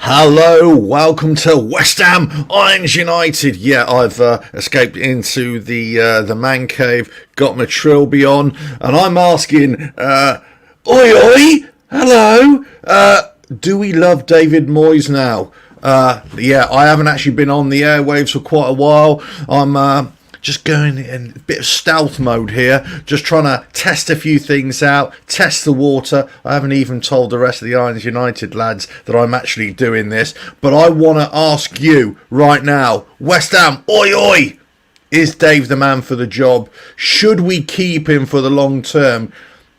Hello, welcome to West Ham Irons United. Yeah, I've escaped into the man cave, got my trilby on, and I'm asking, oi, hello, do we love David Moyes now? Yeah, I haven't actually been on the airwaves for quite a while. I'm just going in a bit of stealth mode here, just trying to test a few things out, test the water. I haven't even told the rest of the Irons United lads that I'm actually doing this, but I want to ask you right now, West Ham, oi, is Dave the man for the job? Should we keep him for the long term?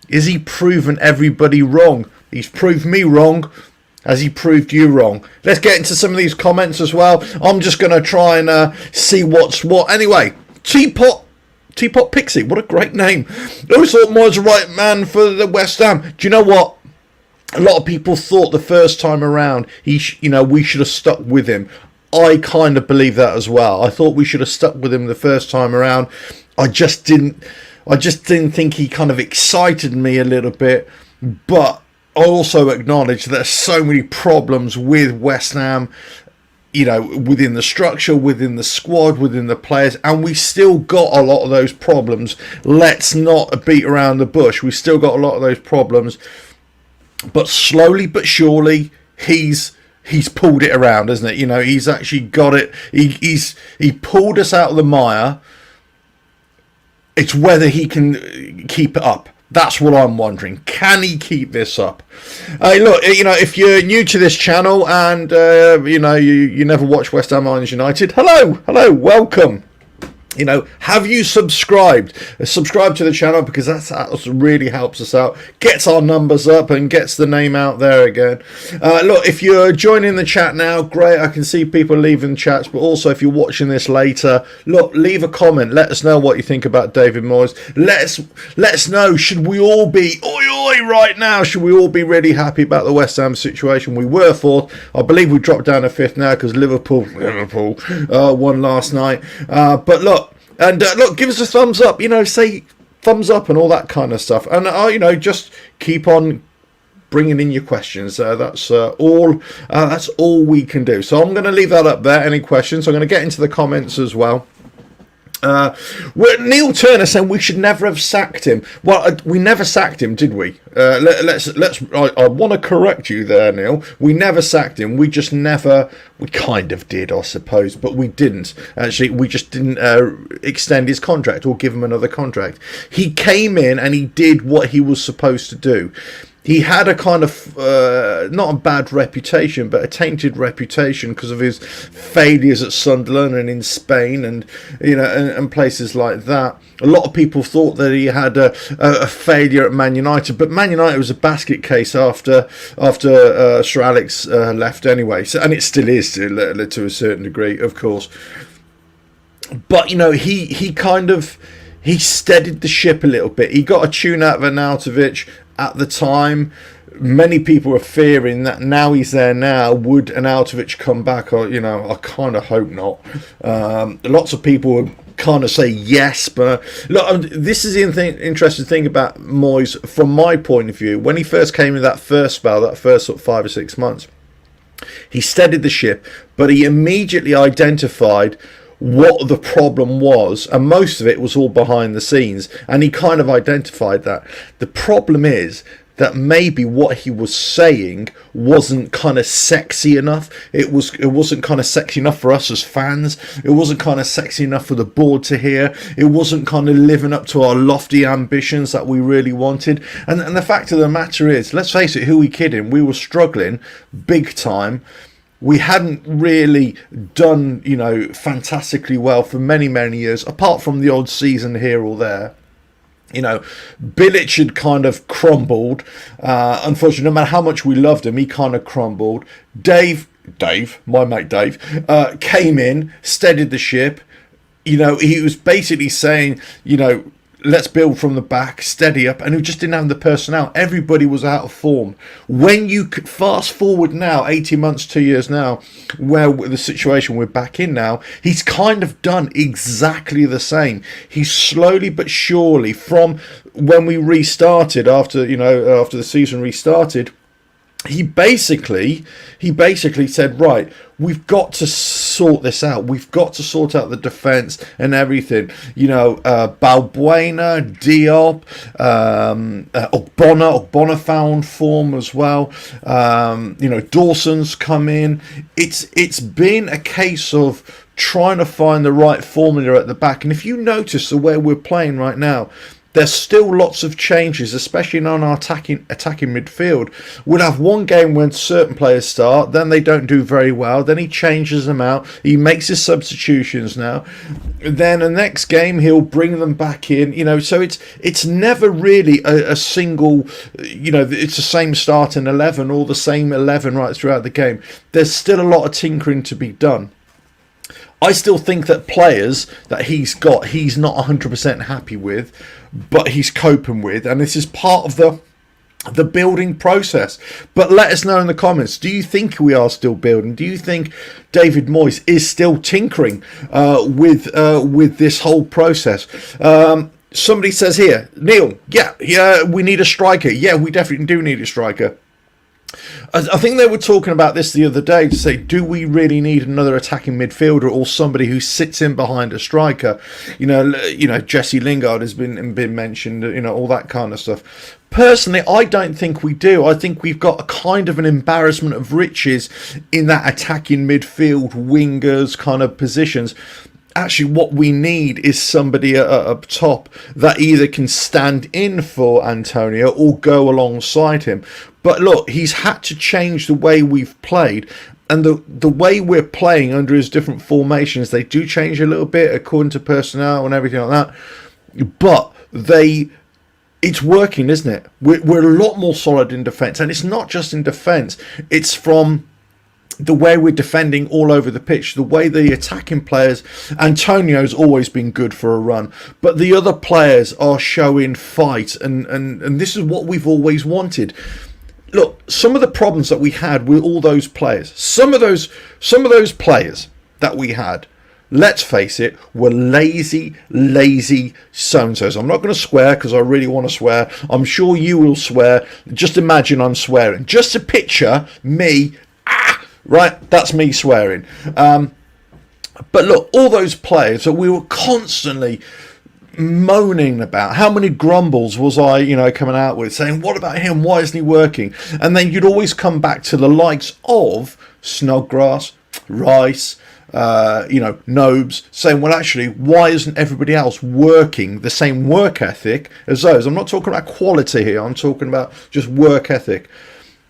Is he proven everybody wrong? He's proved me wrong. Has he proved you wrong? Let's get into some of these comments as well. I'm just going to try and see what's what. Anyway, Teapot Pixie, what a great name. I always thought Moyes was the right man for the West Ham. Do you know what? A lot of people thought the first time around we should have stuck with him. I kind of believe that as well. I thought we should have stuck with him the first time around. I just didn't think he kind of excited me a little bit, but I also acknowledge there's so many problems with West Ham, within the structure, within the squad, within the players, and we still got a lot of those problems. Let's not beat around the bush. We still got a lot of those problems, but slowly but surely, he's pulled it around, hasn't it? He's actually got it. He pulled us out of the mire. It's whether he can keep it up. That's what I'm wondering. Can he keep this up? Look, if you're new to this channel and you never watch West Ham Irons United, hello, welcome. Have you subscribed? Subscribe to the channel, because that really helps us out, gets our numbers up and gets the name out there again. Look, if you're joining the chat now, great. I can see people leaving chats, but also if you're watching this later, look, leave a comment. Let us know what you think about David Moyes. Let us know. Should we all be oi right now? Should we all be really happy about the West Ham situation? We were fourth. I believe we dropped down to fifth now because Liverpool won last night. But look. And look, give us a thumbs up, say thumbs up and all that kind of stuff. And, just keep on bringing in your questions. That's all we can do. So I'm going to leave that up there. Any questions? I'm going to get into the comments as well. Neil Turner saying we should never have sacked him. Well, we never sacked him, did we? I want to correct you there, Neil. We never sacked him. We kind of did, I suppose, but we didn't. Actually, we just didn't extend his contract or give him another contract. He came in and he did what he was supposed to do. He had a kind of, not a bad reputation, but a tainted reputation because of his failures at Sunderland and in Spain and, and places like that. A lot of people thought that he had a failure at Man United, but Man United was a basket case after Sir Alex left anyway. So, and it still is to a certain degree, of course. But, he steadied the ship a little bit. He got a tune out of Arnautovic. At the time, many people were fearing that now he's there now, would Arnautovic come back? Or, I kind of hope not. Lots of people would kind of say yes, but look, this is the interesting thing about Moyes from my point of view. When he first came in that first spell, that first sort of 5 or 6 months, he steadied the ship, but he immediately identified what the problem was, and most of it was all behind the scenes, and he kind of identified that. The problem is that maybe what he was saying wasn't kind of sexy enough. It wasn't kind of sexy enough for us as fans. It wasn't kind of sexy enough for the board to hear. It wasn't kind of living up to our lofty ambitions that we really wanted. And the fact of the matter is, let's face it, who are we kidding? We were struggling big time. We hadn't really done, fantastically well for many, many years, apart from the odd season here or there. Bilic had kind of crumbled. Unfortunately, no matter how much we loved him, he kind of crumbled. Dave, my mate Dave, came in, steadied the ship. He was basically saying, let's build from the back, steady up, and we just didn't have the personnel. Everybody was out of form. When you fast forward now, 18 months, 2 years now, where the situation we're back in now, he's kind of done exactly the same. He's slowly but surely, from when we restarted after the season restarted, he basically said, right, we've got to sort this out. We've got to sort out the defence and everything. You know, Balbuena, Diop, Ogbonna found form as well. You know, Dawson's come in. It's been a case of trying to find the right formula at the back. And if you notice the way we're playing right now, there's still lots of changes, especially on our attacking midfield. We'll have one game when certain players start, then they don't do very well, then he changes them out, he makes his substitutions now, then the next game he'll bring them back in, you know, so it's never really a single, you know, it's the same starting 11 or the same 11 right throughout the game. There's still a lot of tinkering to be done. I still think that players that he's got, he's not 100% happy with, but he's coping with, and this is part of the building process. But let us know in the comments, do you think we are still building? Do you think David Moyes is still tinkering with this whole process? Somebody says here, Neil, yeah, we need a striker. Yeah, we definitely do need a striker. I think they were talking about this the other day to say, do we really need another attacking midfielder or somebody who sits in behind a striker? You know, Jesse Lingard has been mentioned, you know, all that kind of stuff. Personally, I don't think we do. I think we've got a kind of an embarrassment of riches in that attacking midfield, wingers kind of positions. Actually, what we need is somebody up top that either can stand in for Antonio or go alongside him. But look, he's had to change the way we've played. And the way we're playing under his different formations, they do change a little bit according to personnel and everything like that. But it's working, isn't it? We're a lot more solid in defence. And it's not just in defence. It's from the way we're defending all over the pitch, the way the attacking players, Antonio's always been good for a run, but the other players are showing fight, and this is what we've always wanted. Look, some of the problems that we had with all those players, some of those players that we had, let's face it, were lazy so-and-sos. I'm not going to swear because I really want to swear. I'm sure you will swear. Just imagine I'm swearing. Just to picture me. Right, that's me swearing. But look, all those players that we were constantly moaning about, how many grumbles was I, you know, coming out with, saying, what about him? Why isn't he working? And then you'd always come back to the likes of Snodgrass, Rice, you know, Nobes, saying, well, actually, why isn't everybody else working the same work ethic as those? I'm not talking about quality here. I'm talking about just work ethic.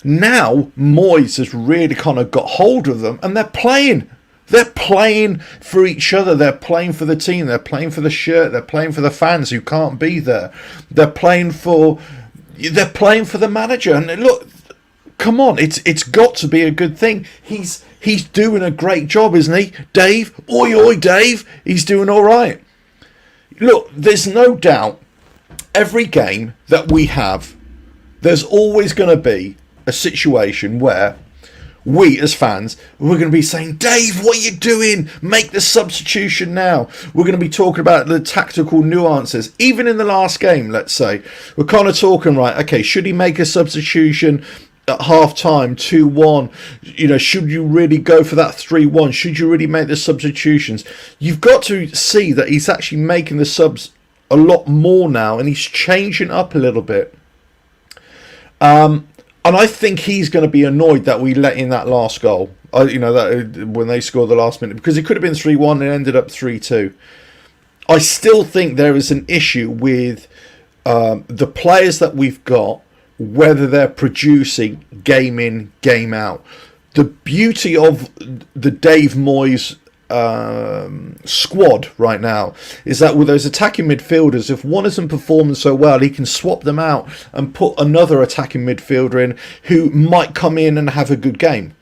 Now Moyes has really kind of got hold of them, and they're playing. They're playing for each other. They're playing for the team. They're playing for the shirt. They're playing for the fans who can't be there. They're playing for the manager. And look, come on, it's got to be a good thing. He's doing a great job, isn't he, Dave? Oi, Dave. He's doing all right. Look, there's no doubt. Every game that we have, there's always going to be a situation where we as fans, we're going to be saying, Dave, what are you doing? Make the substitution now. We're going to be talking about the tactical nuances. Even in the last game, let's say, we're kind of talking, right, okay, should he make a substitution at half-time, 2-1? You know, should you really go for that 3-1? Should you really make the substitutions? You've got to see that he's actually making the subs a lot more now, and he's changing up a little bit. And I think he's going to be annoyed that we let in that last goal. You know, that when they scored the last minute, because it could have been 3-1 and ended up 3-2. I still think there is an issue with the players that we've got, whether they're producing game in, game out. The beauty of the Dave Moyes squad right now is that with those attacking midfielders, if one isn't performing so well, he can swap them out and put another attacking midfielder in who might come in and have a good game.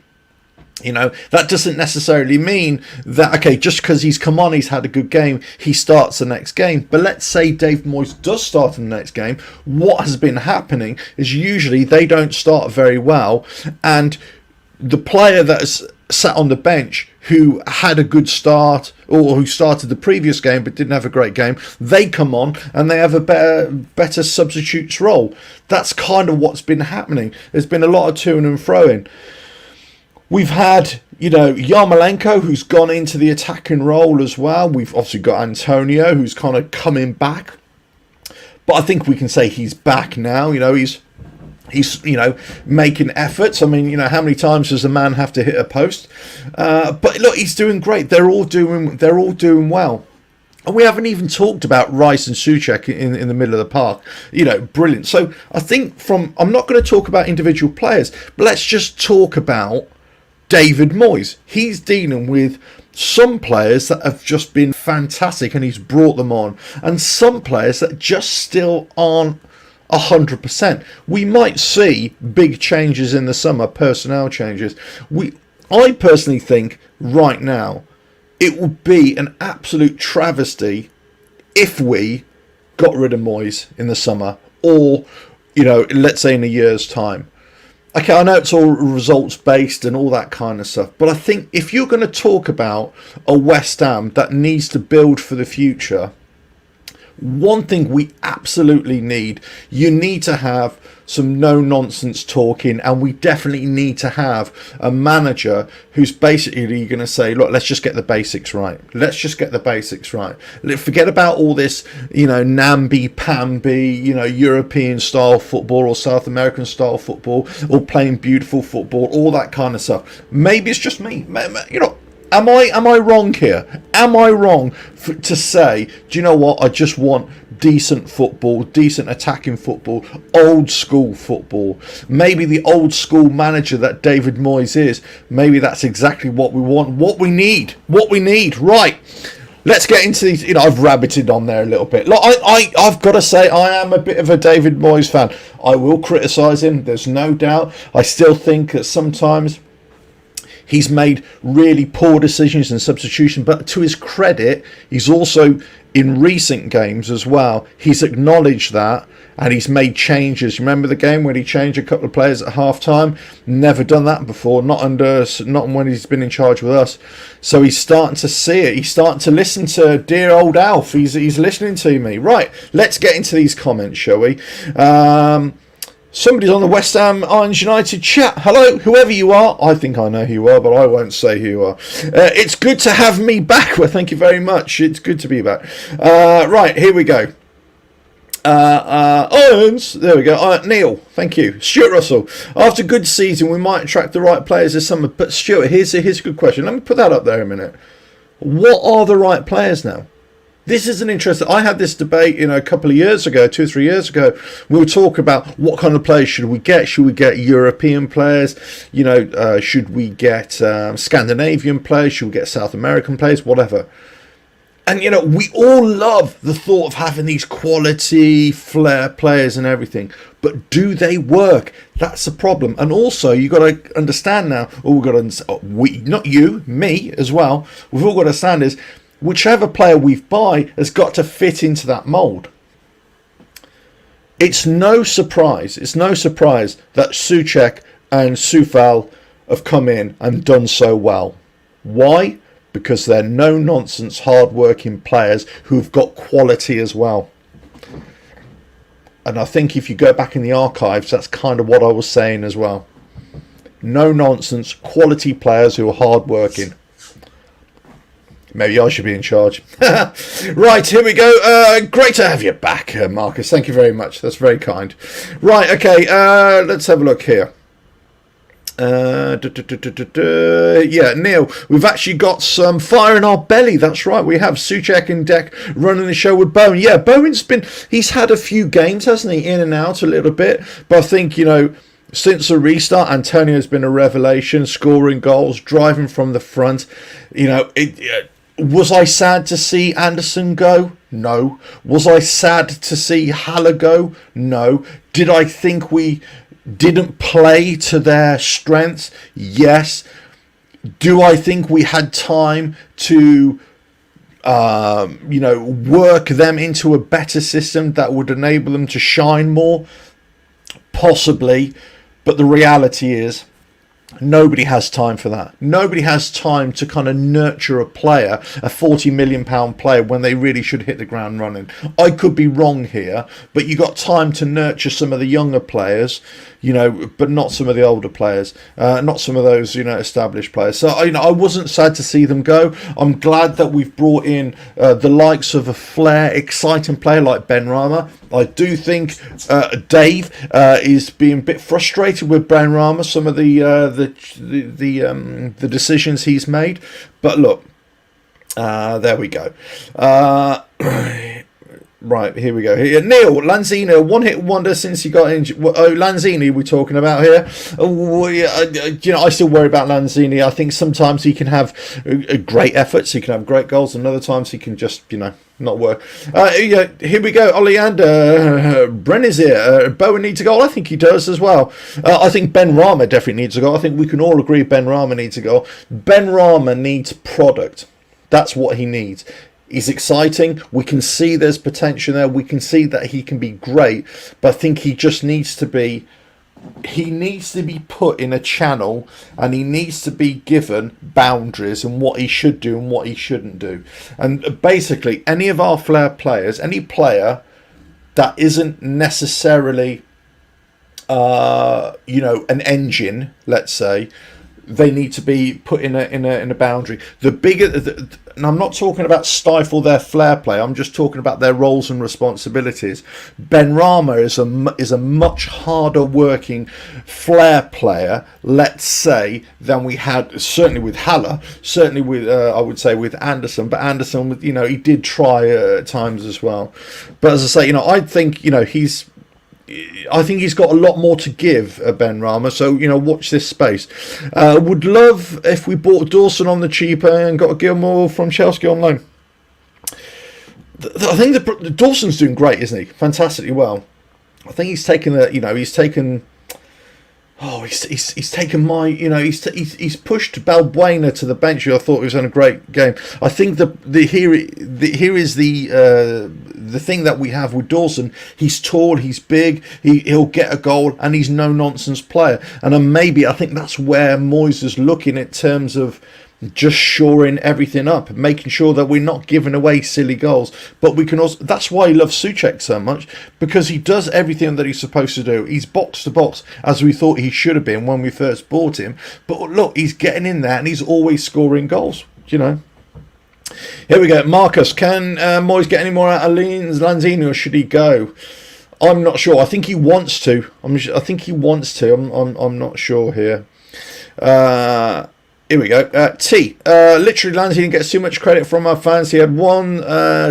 You know, that doesn't necessarily mean that, okay, just because he's come on, he's had a good game, he starts the next game. But let's say Dave Moyes does start in the next game. What has been happening is usually they don't start very well, and the player that sat on the bench who had a good start or who started the previous game but didn't have a great game, they come on and they have a better substitutes role. That's kind of what's been happening. There's been a lot of to and fro-in. We've had, Yarmolenko, who's gone into the attacking role as well. We've obviously got Antonio, who's kind of coming back. But I think we can say he's back now. He's making efforts. I mean, how many times does a man have to hit a post? But look, he's doing great. They're all doing well. And we haven't even talked about Rice and Souček in the middle of the park. Brilliant. So I think I'm not going to talk about individual players, but let's just talk about David Moyes. He's dealing with some players that have just been fantastic and he's brought them on, and some players that just still aren't 100%. We might see big changes in the summer, personnel changes. I personally think right now it would be an absolute travesty if we got rid of Moyes in the summer, or let's say in a year's time. Okay, I know it's all results based and all that kind of stuff, but I think if you're going to talk about a West Ham that needs to build for the future, one thing we absolutely need, you need to have some no-nonsense talking, and we definitely need to have a manager who's basically going to say, look, let's just get the basics right. Let's just get the basics right. Forget about all this, namby-pamby, European-style football or South American-style football or playing beautiful football, all that kind of stuff. Maybe it's just me. Am I wrong here? Am I wrong to say, do you know what? I just want decent football, decent attacking football, old school football. Maybe the old school manager that David Moyes is, maybe that's exactly what we want, what we need. Right. Let's get into these. I've rabbited on there a little bit. Look, I've got to say, I am a bit of a David Moyes fan. I will criticise him, there's no doubt. I still think that sometimes he's made really poor decisions in substitution, but to his credit, he's also, in recent games as well, he's acknowledged that and he's made changes. Remember the game when he changed a couple of players at half-time? Never done that before, not when he's been in charge with us. So he's starting to see it. He's starting to listen to dear old Alf. He's listening to me. Right, let's get into these comments, shall we? Somebody's on the West Ham Irons United chat. Hello, whoever you are. I think I know who you are, but I won't say who you are. It's good to have me back. Well, thank you very much. It's good to be back. Right, here we go. Irons. There we go. Neil, thank you. Stuart Russell. After a good season, we might attract the right players this summer. But Stuart, here's a good question. Let me put that up there a minute. What are the right players now? This is an interesting. I had this debate, a couple of years ago, 2 or 3 years ago. We were talking about what kind of players should we get? Should we get European players? Should we get Scandinavian players? Should we get South American players? Whatever. And we all love the thought of having these quality flair players and everything, but do they work? That's the problem. And also, you got to understand now. Not you, me as well. We've all got to understand is, whichever player we buy has got to fit into that mould. It's no surprise that Souček and Soufal have come in and done so well. Why? Because they're no-nonsense, hard-working players who've got quality as well. And I think if you go back in the archives, that's kind of what I was saying as well. No-nonsense, quality players who are hard-working. Maybe I should be in charge. Right, here we go. Great to have you back, Marcus. Thank you very much. That's very kind. Right, okay. Let's have a look here. Yeah, Neil, we've actually got some fire in our belly. That's right. We have Souček and Deck running the show with Bowen. Yeah, he's had a few games, hasn't he? In and out a little bit. But I think, since the restart, Antonio's been a revelation, scoring goals, driving from the front. Was I sad to see Anderson go? No. Was I sad to see Haller go? No. Did I think we didn't play to their strengths? Yes. Do I think we had time to work them into a better system that would enable them to shine more? Possibly. But the reality is, Nobody has time for that. Nobody has time to kind of nurture a player, a £40 million player, when they really should hit the ground running. I could be wrong here, but you got time to nurture some of the younger players, but not some of the older players, not some of those, established players. So, I wasn't sad to see them go. I'm glad that we've brought in the likes of a flair, exciting player like Ben Rama. I do think Dave is being a bit frustrated with Ben Rama, some of the decisions he's made. But look, there we go. Right, here we go. Neil Lanzini, one-hit wonder since he got injured. Oh, Lanzini we're talking about here. I still worry about Lanzini. I think sometimes he can have great efforts, he can have great goals, and other times he can just, not work. Here we go. Oleander, Brenner's here. Bowen needs a goal. I think he does as well. I think Ben Rama definitely needs a goal. I think we can all agree Ben Rama needs a goal. Ben Rama needs product. That's what he needs. He's exciting. We can see there's potential there. We can see that he can be great. But I think he just needs to be... He needs to be put in a channel, and he needs to be given boundaries and what he should do and what he shouldn't do. And basically, any of our flair players, any player that isn't necessarily, an engine, let's say, they need to be put in a boundary. The bigger, and I'm not talking about stifle their flair play. I'm just talking about their roles and responsibilities. Ben Rama is a much harder working flair player, let's say, than we had certainly with Haller, certainly with I would say with Anderson. But Anderson, he did try at times as well. But as I say, I think I think he's got a lot more to give, Ben Rama. So, watch this space. Would love if we bought Dawson on the cheaper and got a Gilmore from Chelsea on loan. I think Dawson's doing great, isn't he? Fantastically well. I think he's taken he's taken my, he's pushed Balbuena to the bench, who I thought was in a great game. I think here is the thing that we have with Dawson. He's tall, he's big, he'll get a goal, and he's no nonsense player. And I think that's where Moyes is looking in terms of just shoring everything up, making sure that we're not giving away silly goals. But we can also, that's why he loves Souček so much, because he does everything that he's supposed to do. He's box to box, as we thought he should have been when we first bought him. But look, he's getting in there and he's always scoring goals, Here we go. Marcus, can Moyes get any more out of Lanzini, or should he go? I'm not sure. I think he wants to. I'm not sure here. Here we go. Literally, Lanzini gets too much credit from our fans. He had one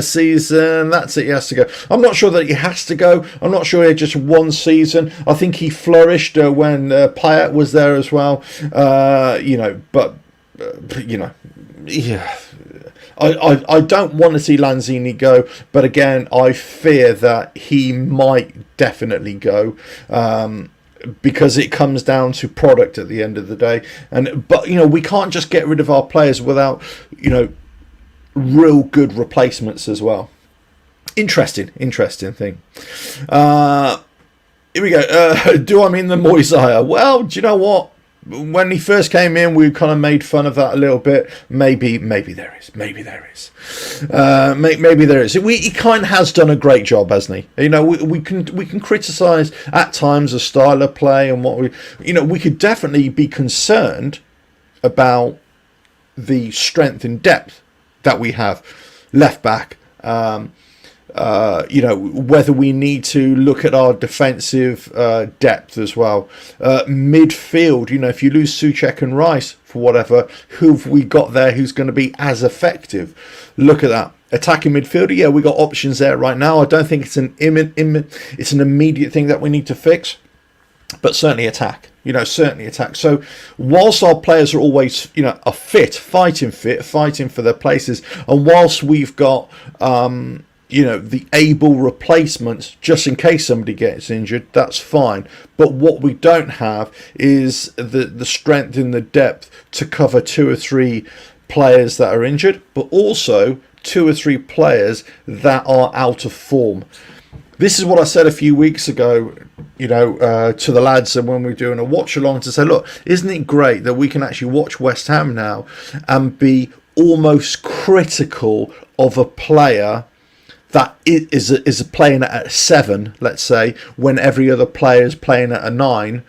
season. That's it. He has to go. I'm not sure that he has to go. I'm not sure he had just one season. I think he flourished when Payet was there as well. Yeah. I don't want to see Lanzini go, but again, I fear that he might definitely go. Because it comes down to product at the end of the day, but we can't just get rid of our players without real good replacements as well. Interesting thing. Here we go. Do I mean the Moyes hire? Well, do you know what? When he first came in, we kind of made fun of that a little bit. Maybe there is. Maybe there is. He kind of has done a great job, hasn't he? We can criticise at times the style of play and what we could definitely be concerned about the strength and depth that we have left back. Whether we need to look at our defensive depth as well. Midfield, if you lose Souček and Rice for whatever, who've we got there who's going to be as effective? Look at that. Attacking midfielder, yeah, we got options there right now. I don't think it's an immediate thing that we need to fix, but certainly attack. Certainly attack. So whilst our players are always, are fit, fighting for their places, and whilst we've got the able replacements just in case somebody gets injured, that's fine. But what we don't have is the strength in the depth to cover 2 or 3 players that are injured, but also 2 or 3 players that are out of form. this is what I said a few weeks ago, to the lads, and when we were doing a watch along, to say, look, isn't it great that we can actually watch West Ham now and be almost critical of a player that is playing at a 7, let's say, when every other player is playing at a 9.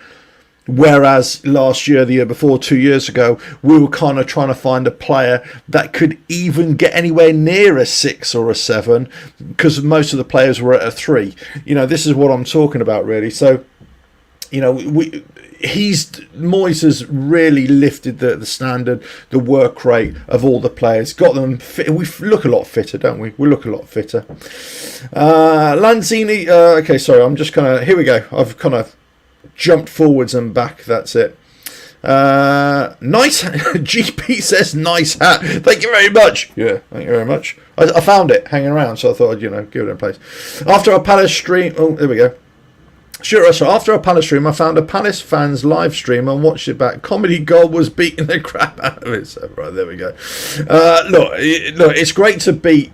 Whereas last year, the year before, 2 years ago, we were kind of trying to find a player that could even get anywhere near a 6 or a 7, because most of the players were at a 3. This is what I'm talking about, really. So, Moyes has really lifted the standard, the work rate of all the players, got them fit. We look a lot fitter, don't we? We look a lot fitter. Lanzini, okay, sorry, I'm just kind of, here we go. I've kind of jumped forwards and back, that's it. Nice GP says nice hat. Thank you very much. Yeah, thank you very much. I found it hanging around, so I thought I'd give it a place. After a Palace stream, oh, there we go. Sure, so after a Palace stream, I found a Palace fans live stream and watched it back. Comedy Gold was beating the crap out of it. So, right, there we go. Look, it's great to beat,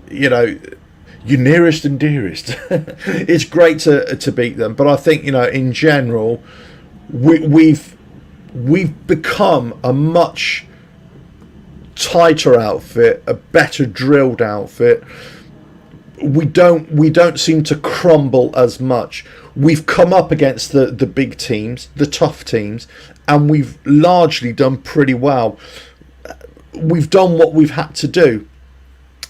your nearest and dearest. It's great to beat them, but I think in general, we've become a much tighter outfit, a better drilled outfit. We don't seem to crumble as much. We've come up against the big teams, the tough teams, and we've largely done pretty well. We've done what we've had to do.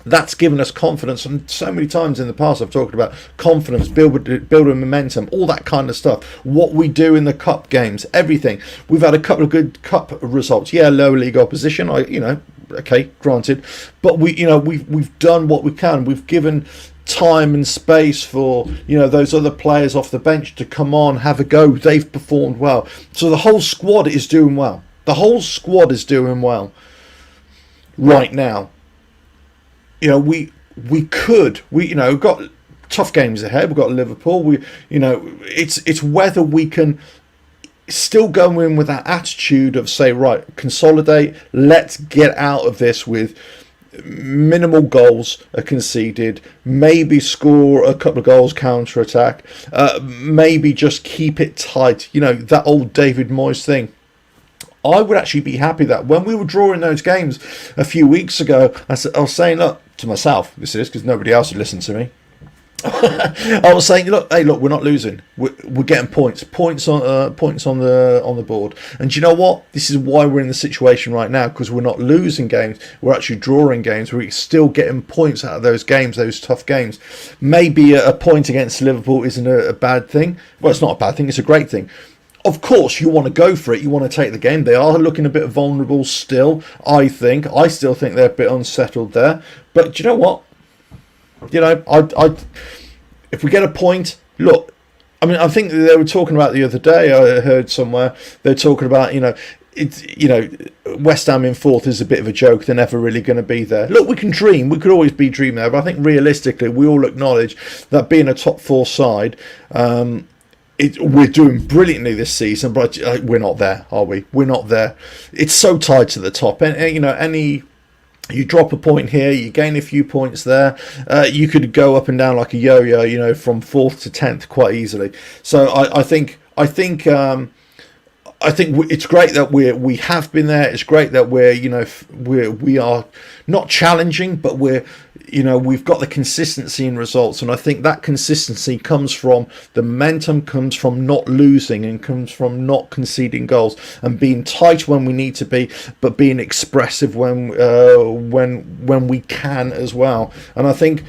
That's given us confidence, and so many times in the past I've talked about confidence, building momentum, all that kind of stuff. What we do in the cup games, everything. We've had a couple of good cup results. Yeah, lower league opposition. Okay, granted, but we've done what we can. We've given time and space for those other players off the bench to come on, have a go. They've performed well, so the whole squad is doing well. The whole squad is doing well right now. We've got tough games ahead. We've got Liverpool. It's whether we can still go in with that attitude of say, right, consolidate. Let's get out of this with minimal goals are conceded. Maybe score a couple of goals, counter attack. Maybe just keep it tight. That old David Moyes thing. I would actually be happy that when we were drawing those games a few weeks ago, I was saying, look, to myself, this is because nobody else would listen to me. I was saying, look, we're not losing. We're getting points on the board. And do you know what? This is why we're in the situation right now, because we're not losing games. We're actually drawing games. We're still getting points out of those games, those tough games. Maybe a point against Liverpool isn't a bad thing. Well, it's not a bad thing. It's a great thing. Of course, you want to go for it. You want to take the game. They are looking a bit vulnerable still, I think. I still think they're a bit unsettled there. But do you know what? If we get a point, look, I think they were talking about the other day, I heard somewhere, they're talking about, West Ham in 4th is a bit of a joke. They're never really going to be there. Look, we can dream. We could always be dreaming there. But I think realistically, we all acknowledge that being a top 4 side, we're doing brilliantly this season, but we're not there, are we? We're not there. It's so tied to the top. And you drop a point here, you gain a few points there. You could go up and down like a yo-yo, from 4th to 10th quite easily. So I think it's great that we have been there. It's great that we are not challenging, but we've got the consistency in results, and I think that consistency comes from the momentum, comes from not losing, and comes from not conceding goals and being tight when we need to be, but being expressive when we can as well. And I think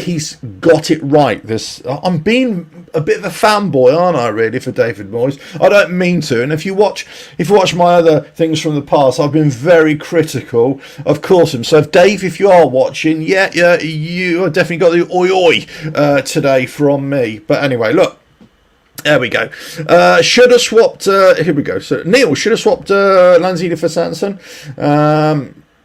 he's got it right. I'm being a bit of a fanboy, aren't I, really, for David Moyes? I don't mean to. And if you watch my other things from the past, I've been very critical, of course. So, Dave, if you are watching, you have definitely got the oi oi today from me. But anyway, look. There we go. Should have swapped. Here we go. So Neil should have swapped Lanzini for Sanson.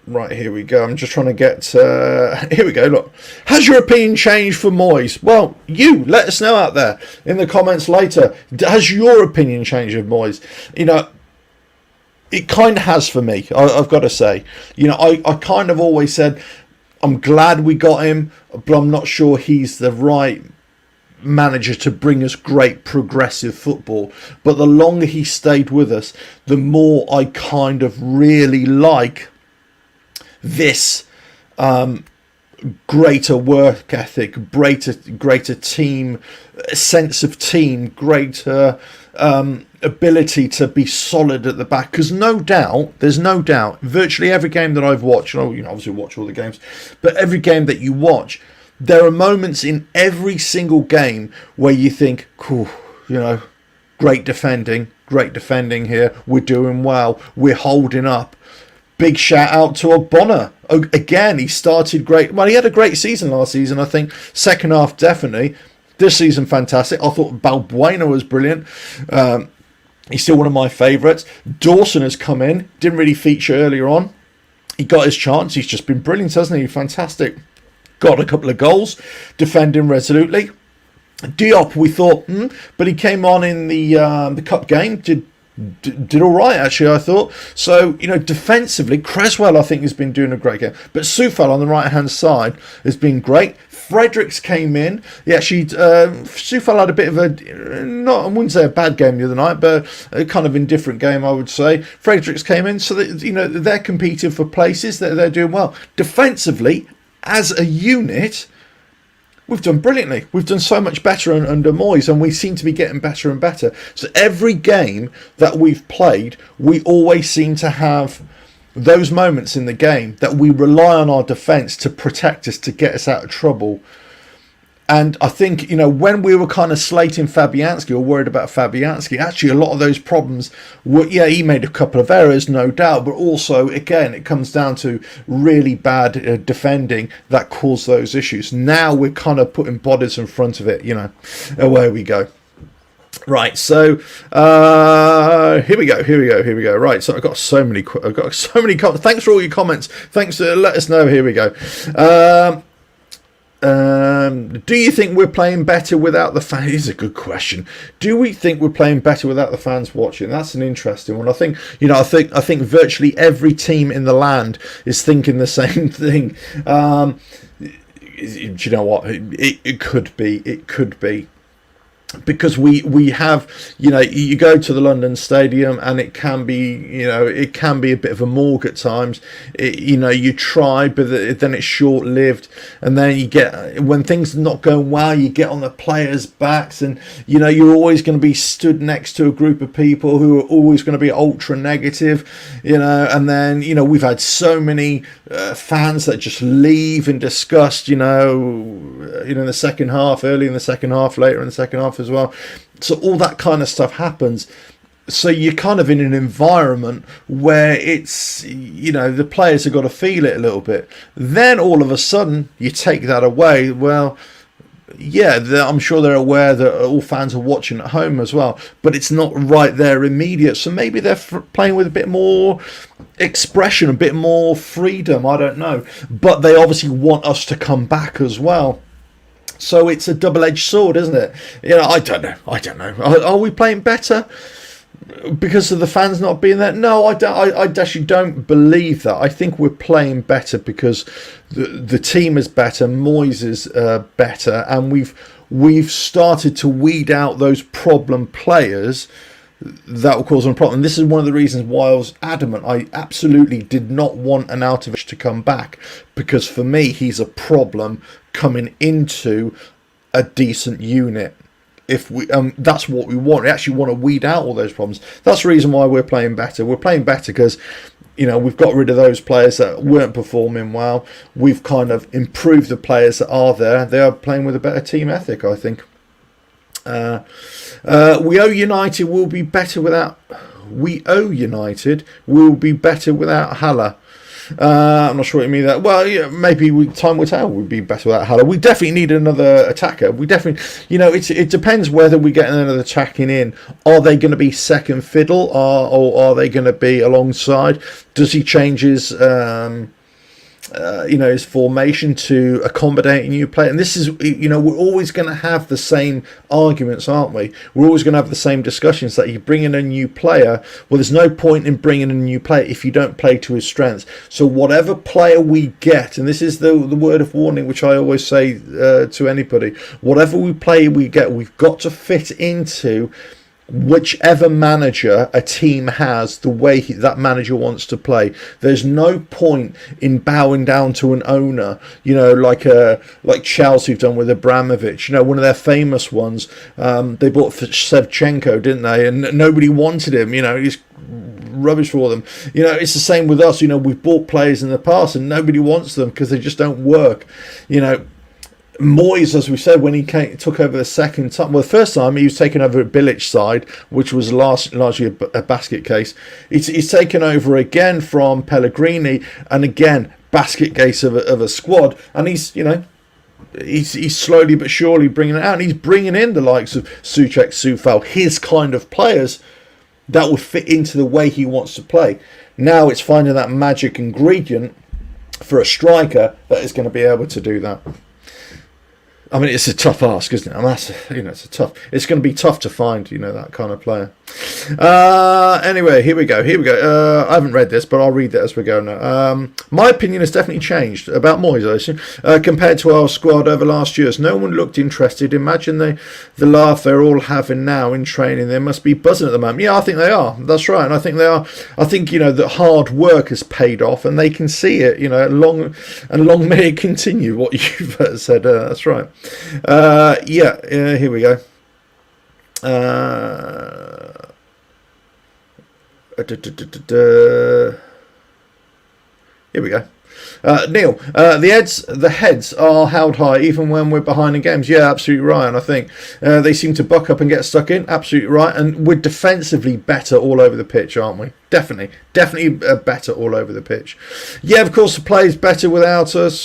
Right, here we go. I'm just trying to get... here we go, look. Has your opinion changed for Moyes? Well, let us know out there in the comments later. Has your opinion changed of Moyes? It kind of has for me, I've got to say. I kind of always said, I'm glad we got him, but I'm not sure he's the right manager to bring us great progressive football. But the longer he stayed with us, the more I kind of really like this greater work ethic, greater team sense of team, greater ability to be solid at the back. Because there's no doubt, virtually every game that I've watched, obviously watch all the games, but every game that you watch, there are moments in every single game where you think, cool, great defending here, we're doing well, we're holding up. Big shout out to Ogbonna. Again, he started great. Well, he had a great season last season, I think. Second half, definitely. This season, fantastic. I thought Balbuena was brilliant. He's still one of my favourites. Dawson has come in. Didn't really feature earlier on. He got his chance. He's just been brilliant, hasn't he? Fantastic. Got a couple of goals. Defending resolutely. Diop, we thought, but he came on in the cup game. Did all right, actually, I thought. So, defensively, Creswell, I think, has been doing a great game. But Soufal on the right-hand side has been great. Fredericks came in. He actually, Soufal had a bit of I wouldn't say a bad game the other night, but a kind of indifferent game, I would say. Fredericks came in, so that, they're competing for places, they're doing well. Defensively, as a unit, we've done brilliantly. We've done so much better under Moyes, and we seem to be getting better and better. So every game that we've played, we always seem to have those moments in the game that we rely on our defence to protect us, to get us out of trouble. And I think, when we were kind of slating Fabianski or worried about Fabianski, actually a lot of those problems were, he made a couple of errors, no doubt, but also, again, it comes down to really bad defending that caused those issues. Now we're kind of putting bodies in front of it, away we go. Right, so here we go. Right, so I've got so many comments. Thanks for all your comments. Thanks for let us know. Here we go. Do you think we're playing better without the fans? Here's a good question. Do we think we're playing better without the fans watching? That's an interesting one. I think, I think virtually every team in the land is thinking the same thing. Do you know what? It could be. Because we have, you go to the London Stadium and it can be, it can be a bit of a morgue at times. You try, but then it's short-lived. And then you get, when things are not going well, you get on the players' backs and, you're always going to be stood next to a group of people who are always going to be ultra negative, and then, we've had so many fans that just leave in disgust, in the second half, early in the second half, later in the second half as well. So all that kind of stuff happens. So you're kind of in an environment where it's, the players have got to feel it a little bit. Then all of a sudden you take that away. Well, yeah, I'm sure they're aware that all fans are watching at home as well, but it's not right there immediate. So maybe they're playing with a bit more expression, a bit more freedom. I don't know. But they obviously want us to come back as well. So it's a double-edged sword, isn't it? I don't know. Are we playing better because of the fans not being there? No, I don't. I actually don't believe that. I think we're playing better because the team is better, Moyes is better, and we've started to weed out those problem players that will cause them a problem. This is one of the reasons why I was adamant. I absolutely did not want Arnautovic to come back, because for me he's a problem coming into a decent unit. If we that's what we want. We actually want to weed out all those problems. That's the reason why we're playing better. We're playing better because we've got rid of those players that weren't performing well. We've kind of improved the players that are there. They are playing with a better team ethic, I think. We owe United will be better without. We owe United will be better without Haller. I'm not sure what you mean that. Well, yeah, maybe time will tell. We'd be better without Haller. We definitely need another attacker. We definitely, it depends whether we get another attacking in. Are they going to be second fiddle, or are they going to be alongside? Does he change his his formation to accommodate a new player. And this is, we're always going to have the same arguments, aren't we? We're always going to have the same discussions that you bring in a new player. Well, there's no point in bringing in a new player if you don't play to his strengths. So whatever player we get, and this is the word of warning, which I always say to anybody, whatever we get, we've got to fit into whichever manager a team has, the way that manager wants to play. There's no point in bowing down to an owner, like Chelsea have done with Abramovich. One of their famous ones, they bought Shevchenko, didn't they? And nobody wanted him. He's rubbish for them. It's the same with us. We've bought players in the past and nobody wants them because they just don't work. Moyes, as we said, when he took over the second time, the first time he was taken over at Bilic's side, which was largely a basket case. He's taken over again from Pellegrini, and again basket case of a squad, and he's slowly but surely bringing it out. And he's bringing in the likes of Souček, Soufal, his kind of players that will fit into the way he wants to play. Now it's finding that magic ingredient for a striker that is going to be able to do that. I mean, it's a tough ask, isn't it? It's going to be tough to find, that kind of player. Anyway, here we go. I haven't read this, but I'll read it as we go now. My opinion has definitely changed about Moyes, I assume, compared to our squad over last years. No one looked interested. Imagine the laugh they're all having now in training. They must be buzzing at the moment. Yeah, I think they are. That's right. And I think they are. I think, that hard work has paid off and they can see it, long may it continue, what you've said. That's right. Here we go. Here we go. Neil, the heads are held high even when we're behind in games. Yeah, absolutely right. And I think they seem to buck up and get stuck in. Absolutely right. And we're defensively better all over the pitch, aren't we? Definitely better all over the pitch. Yeah, of course, the play is better without us.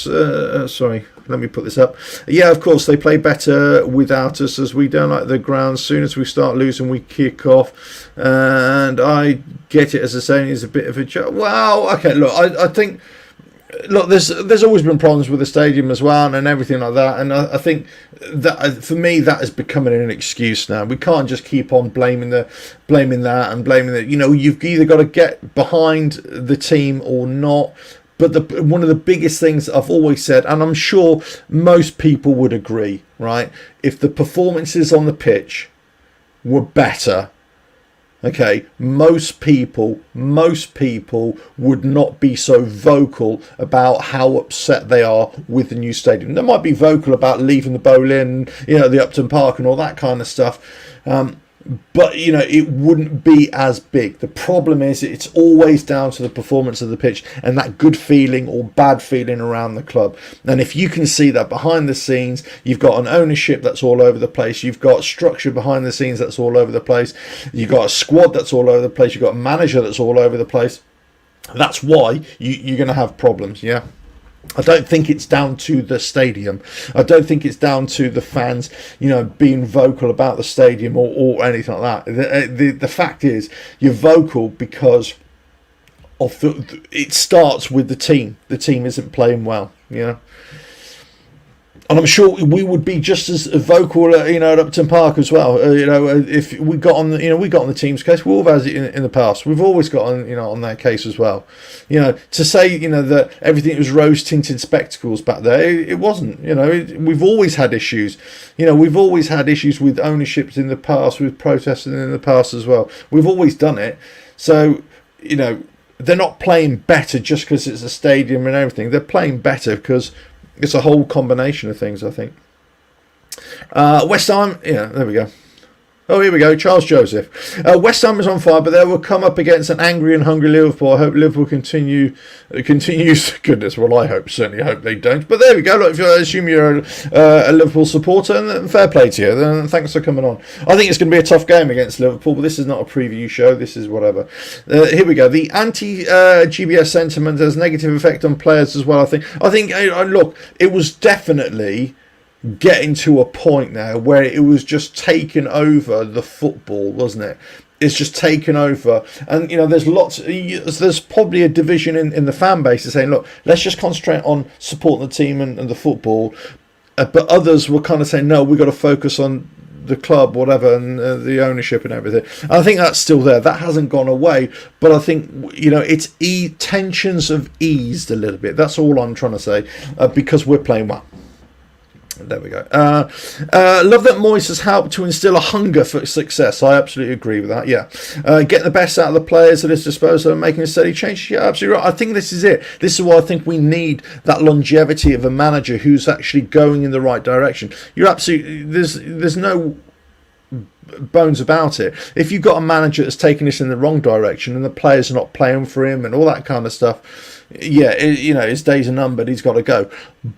Sorry, let me put this up. Yeah, of course, they play better without us, as we don't like the ground. As soon as we start losing, we kick off. And I get it, as I say, it's a bit of a joke. Wow, okay, look, I think... Look, there's always been problems with the stadium as well and everything like that, and I think that for me that is becoming an excuse now. We can't just keep on blaming that and blaming that. You've either got to get behind the team or not. But one of the biggest things I've always said, and I'm sure most people would agree, right? If the performances on the pitch were better, okay, most people would not be so vocal about how upset they are with the new stadium. They might be vocal about leaving the Boleyn, the Upton Park and all that kind of stuff. But, it wouldn't be as big. The problem is it's always down to the performance of the pitch and that good feeling or bad feeling around the club. And if you can see that behind the scenes, you've got an ownership that's all over the place. You've got structure behind the scenes that's all over the place. You've got a squad that's all over the place. You've got a manager that's all over the place. That's why you're going to have problems, yeah? I don't think it's down to the stadium. I don't think it's down to the fans, being vocal about the stadium or anything like that. The fact is, you're vocal because of it starts with the team. The team isn't playing well, And I'm sure we would be just as vocal, at Upton Park as well. If we got on, we got on the team's case. We've always had it in the past. We've always got on, on their case as well. To say, that everything was rose-tinted spectacles back there, it wasn't. We've always had issues. We've always had issues with ownerships in the past, with protesting in the past as well. We've always done it. So, they're not playing better just because it's a stadium and everything. They're playing better because it's a whole combination of things, I think. West Ham, there we go. Oh, here we go, Charles Joseph. West Ham is on fire, but they will come up against an angry and hungry Liverpool. I hope Liverpool continues. Goodness, well, I certainly hope they don't. But there we go. Look, if I assume you're a Liverpool supporter, then fair play to you. Then thanks for coming on. I think it's going to be a tough game against Liverpool, but this is not a preview show. This is whatever. Here we go. The anti-GBS sentiment has a negative effect on players as well, I think. Look, it was definitely getting to a point now where it was just taking over the football, wasn't it? is just taken over. And there's probably a division in the fan base is saying, look, let's just concentrate on supporting the team and the football, but others will kind of say, no, we've got to focus on the club, whatever, and the ownership and everything. And I think that's still there. That hasn't gone away, but I think it's tensions have eased a little bit. That's all I'm trying to say, because we're playing well. There we go. Love that Moyes has helped to instill a hunger for success. I absolutely agree with that. Yeah. Getting the best out of the players at his disposal and making a steady change. Yeah, absolutely right. I think this is it. This is why I think we need that longevity of a manager who's actually going in the right direction. You're absolutely, there's no bones about it. If you've got a manager that's taking us in the wrong direction and the players are not playing for him and all that kind of stuff, yeah, his days are numbered. He's got to go.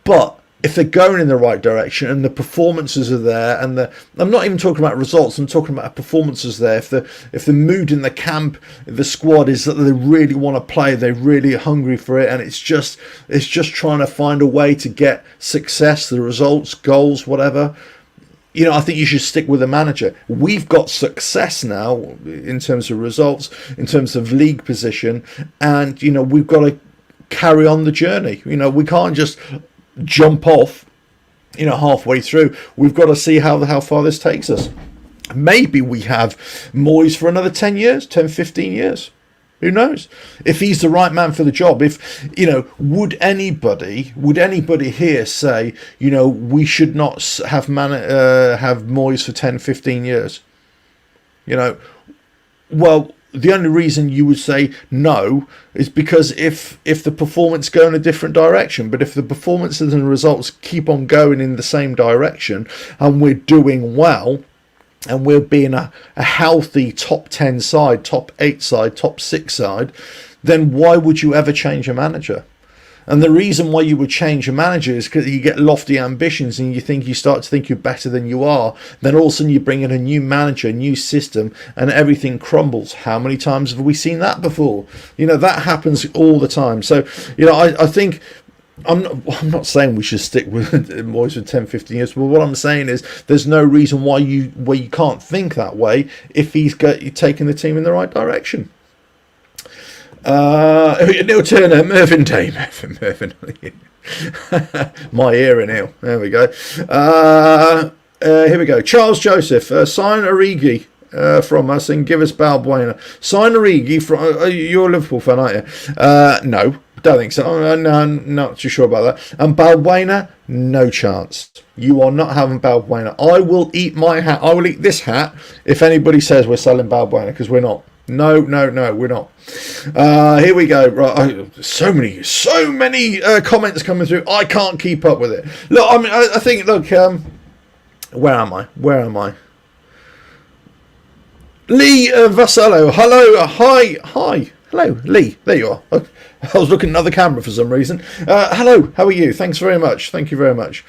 But if they're going in the right direction and the performances are there, and I'm not even talking about results, I'm talking about performances there. If the mood in the camp, the squad is that they really want to play, they're really hungry for it, and it's just trying to find a way to get success, the results, goals, whatever. I think you should stick with the manager. We've got success now in terms of results, in terms of league position, and we've got to carry on the journey. We can't just jump off halfway through. We've got to see how far this takes us. Maybe we have Moyes for another 10 years, 10, 15 years. Who knows? If he's the right man for the job. If would anybody here say we should not have Moyes for 10, 15 years? Well, the only reason you would say no is because if the performance go in a different direction. But if the performances and results keep on going in the same direction and we're doing well and we're being a healthy top 10 side, top 8 side, top 6 side, then why would you ever change a manager? And the reason why you would change a manager is because you get lofty ambitions and you start to think you're better than you are. Then all of a sudden you bring in a new manager, a new system, and everything crumbles. How many times have we seen that before? That happens all the time. So, I think I'm not saying we should stick with Moyes for 10, 15 years, but what I'm saying is there's no reason why you can't think that way if he's taking the team in the right direction. Neil Turner, Mervyn Day, Mervyn. My ear in here. There we go. Here we go. Charles Joseph, sign Origi from us and give us Balbuena. Sign Origi from. You're a Liverpool fan, aren't you? No, don't think so. No, I'm not too sure about that. And Balbuena, no chance. You are not having Balbuena. I will eat my hat. I will eat this hat if anybody says we're selling Balbuena, because we're not. No, we're not. Here we go. Right, so many comments coming through. I can't keep up with it. Look, I think. Look, where am I? Lee Vassallo. Hello, hi. Hello, Lee. There you are. I was looking at another camera for some reason. Hello, how are you? Thanks very much. Thank you very much.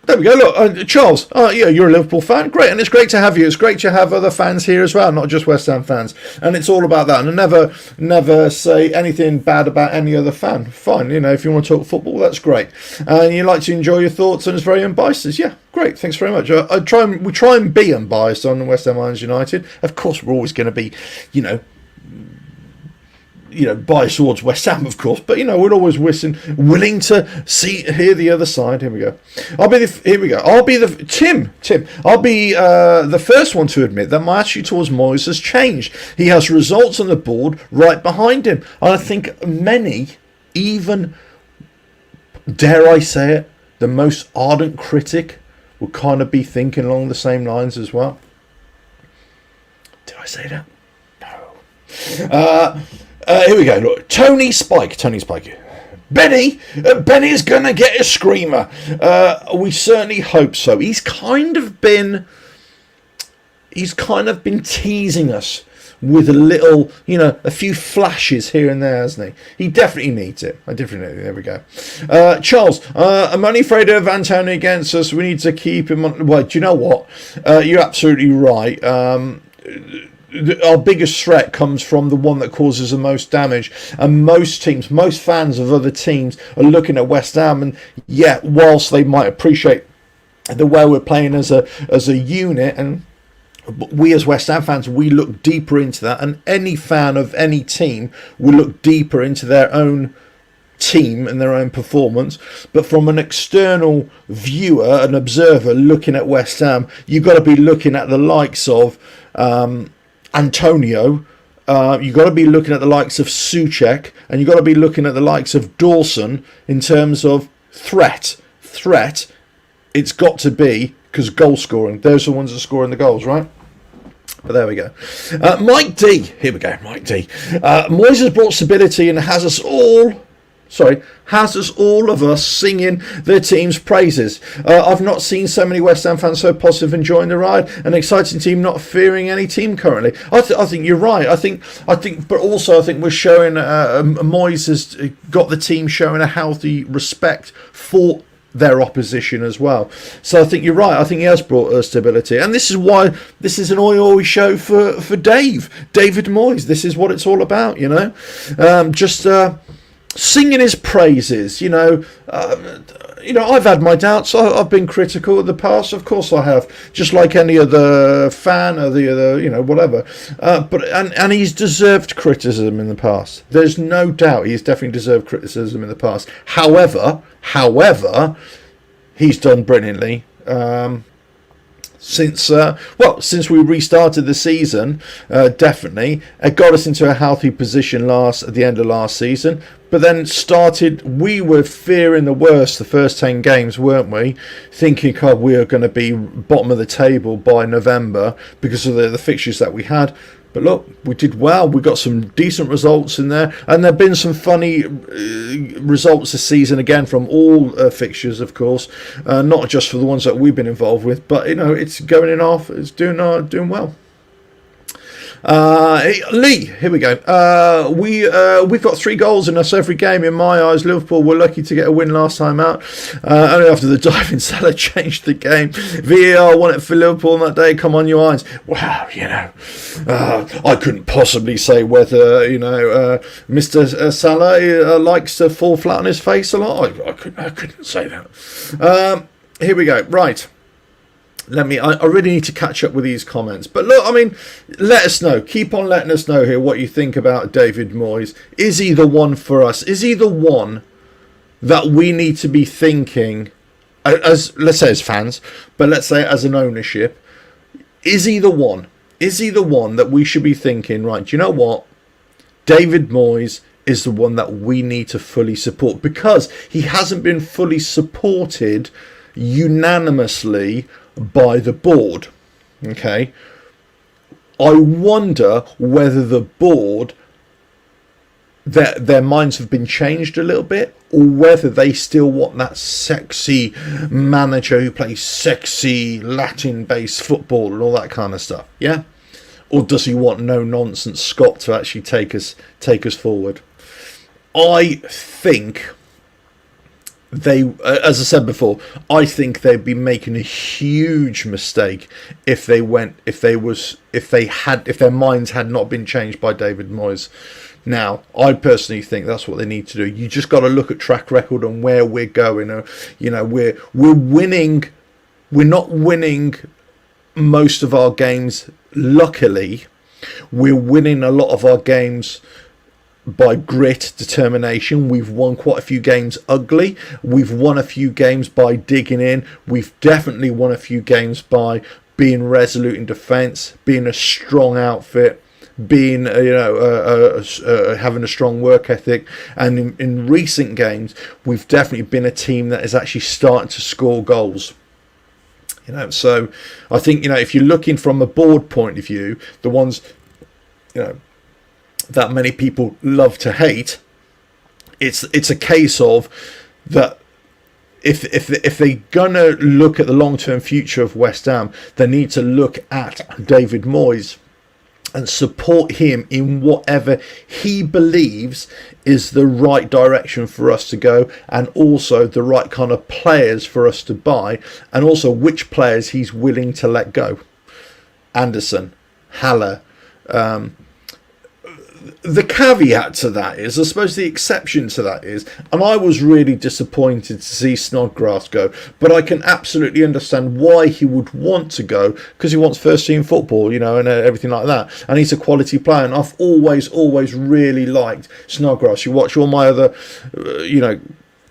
There we go. Look, Charles. Yeah, you're a Liverpool fan. Great, and it's great to have you. It's great to have other fans here as well, not just West Ham fans. And it's all about that. And I never say anything bad about any other fan. Fine, if you want to talk football, that's great. And you like to enjoy your thoughts, and it's very unbiased. Yeah, great. Thanks very much. We try and be unbiased on West Ham United. Of course, we're always going to be, biased towards West Ham, of course, but we're always willing to hear the other side. Here we go. I'll be the first one to admit that my attitude towards Moyes has changed. He has results on the board right behind him, and I think many, even dare I say it, the most ardent critic would kind of be thinking along the same lines as well. Did I say that? No. Here we go. Look, Tony Spike. Benny's gonna get a screamer. We certainly hope so. He's kind of been teasing us with a little, a few flashes here and there, hasn't he? He definitely needs it. There we go. Charles, I'm only afraid of Antonio against us. We need to keep him on. Well, do you know what? You're absolutely right. Our biggest threat comes from the one that causes the most damage, and most fans of other teams are looking at West Ham, and whilst they might appreciate the way we're playing as a unit, and we as West Ham fans, we look deeper into that, and any fan of any team will look deeper into their own team and their own performance. But from an external viewer, an observer looking at West Ham, you've got to be looking at the likes of Antonio, you've got to be looking at the likes of Souček, and you've got to be looking at the likes of Dawson in terms of threat. It's got to be, because goal scoring, those are the ones that are scoring the goals, right? But there we go. Mike D, here we go, Mike D. Moyes has brought stability and has us all of us singing their team's praises. I've not seen so many West Ham fans so positive, enjoying the ride. An exciting team, not fearing any team currently. I think you're right. I think, but also I think we're showing Moyes has got the team showing a healthy respect for their opposition as well. So I think you're right. I think he has brought stability, and this is why this is an oi show for David Moyes. This is what it's all about, you know. Singing his praises, you know. I've had my doubts. I've been critical in the past. Of course I have, just like any other fan or the other, whatever. But he's deserved criticism in the past. There's no doubt he's definitely deserved criticism in the past. However, he's done brilliantly. Since we restarted the season, definitely it got us into a healthy position at the end of last season. But then we were fearing the worst the first 10 games, weren't we? Thinking, God, we are going to be bottom of the table by November because of the fixtures that we had. But look, we did well. We got some decent results in there, and there have been some funny results this season again from all fixtures, of course, not just for the ones that we've been involved with. But it's going off. It's doing well. Lee, here we go. We've got 3 goals in us every game in my eyes. Liverpool were lucky to get a win last time out, only after the diving Salah changed the game. VAR won it for Liverpool on that day. Come on, you Irons. Wow, I couldn't possibly say whether Mr. Salah likes to fall flat on his face a lot. I couldn't say that. Here we go. Right. I really need to catch up with these comments. But look, let us know. Keep on letting us know here what you think about David Moyes. Is he the one for us? Is he the one that we need to be thinking, as let's say as fans, but let's say as an ownership? Is he the one? Is he the one that we should be thinking, right, do you know what? David Moyes is the one that we need to fully support, because he hasn't been fully supported unanimously by the board. Okay, I wonder whether the board, their minds have been changed a little bit, or whether they still want that sexy manager who plays sexy Latin-based football and all that kind of stuff. Yeah, or does he want no nonsense Scott to actually take us forward? I think they, as I said before, I think they'd be making a huge mistake if their minds had not been changed by David Moyes. Now, I personally think that's what they need to do. You just got to look at track record and where we're going. We're winning. We're not winning most of our games. Luckily, we're winning a lot of our games by grit, determination. We've won quite a few games ugly. We've won a few games by digging in. We've definitely won a few games by being resolute in defence, being a strong outfit, being having a strong work ethic. And in recent games, we've definitely been a team that is actually starting to score goals. So I think if you're looking from a board point of view, the ones that many people love to hate, it's a case of that if they're gonna look at the long-term future of West Ham, they need to look at David Moyes and support him in whatever he believes is the right direction for us to go, and also the right kind of players for us to buy, and also which players he's willing to let go. Anderson, Haller, the caveat to that is, I suppose the exception to that is, and I was really disappointed to see Snodgrass go, but I can absolutely understand why he would want to go, because he wants first team football, and everything like that, and he's a quality player, and I've always really liked Snodgrass. You watch all my other,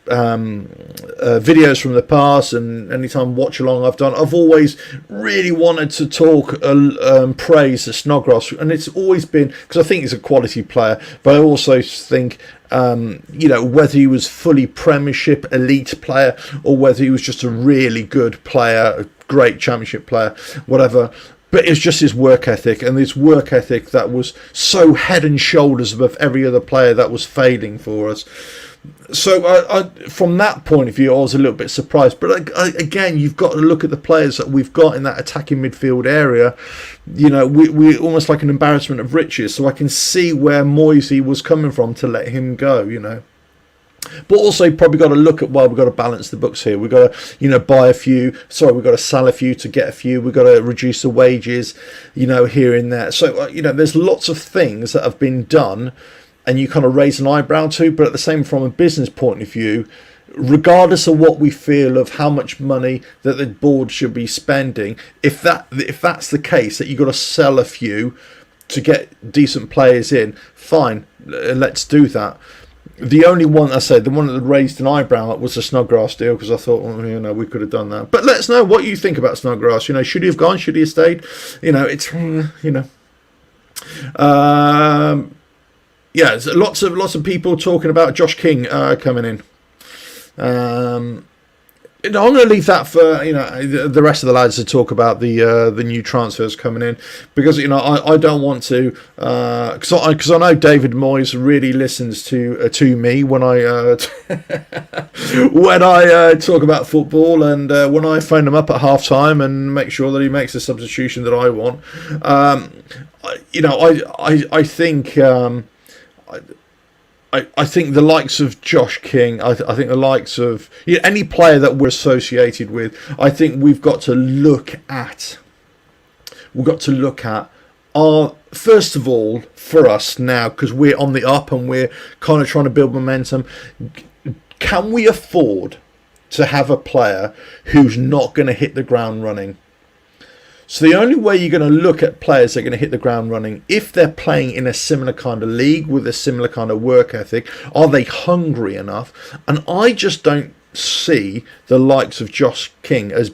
videos from the past, and anytime watch along I've done, I've always really wanted to talk praise to Snodgrass, and it's always been because I think he's a quality player, but I also think whether he was fully Premiership elite player or whether he was just a really good player, a great Championship player, whatever. But it's just his work ethic, and this work ethic that was so head and shoulders above every other player that was failing for us. So from that point of view, I was a little bit surprised. But again, you've got to look at the players that we've got in that attacking midfield area. We're almost like an embarrassment of riches. So I can see where Moyes was coming from to let him go, But also, you've probably got to look at, we've got to balance the books here. We've got to, buy a few. We've got to sell a few to get a few. We've got to reduce the wages, here and there. So, there's lots of things that have been done and you kind of raise an eyebrow to, but at the same, from a business point of view, regardless of what we feel of how much money that the board should be spending, if that's the case, that you've got to sell a few to get decent players in, fine, let's do that. The only one, the one that raised an eyebrow was the Snodgrass deal, because I thought, we could have done that. But let us know what you think about Snodgrass. Should he have gone? Should he have stayed? There's lots of people talking about Josh King coming in. I'm going to leave that for the rest of the lads to talk about the new transfers coming in, because I don't want to, because I know David Moyes really listens to me when I talk about football, and when I phone him up at half time and make sure that he makes the substitution that I want. I think. I think the likes of Josh King, I think the likes of any player that we're associated with, I think we've got to look at our, first of all, for us now, because we're on the up and we're kind of trying to build momentum, can we afford to have a player who's not going to hit the ground running? So the only way you're going to look at players that are going to hit the ground running, if they're playing in a similar kind of league with a similar kind of work ethic, are they hungry enough? And I just don't see the likes of Josh King as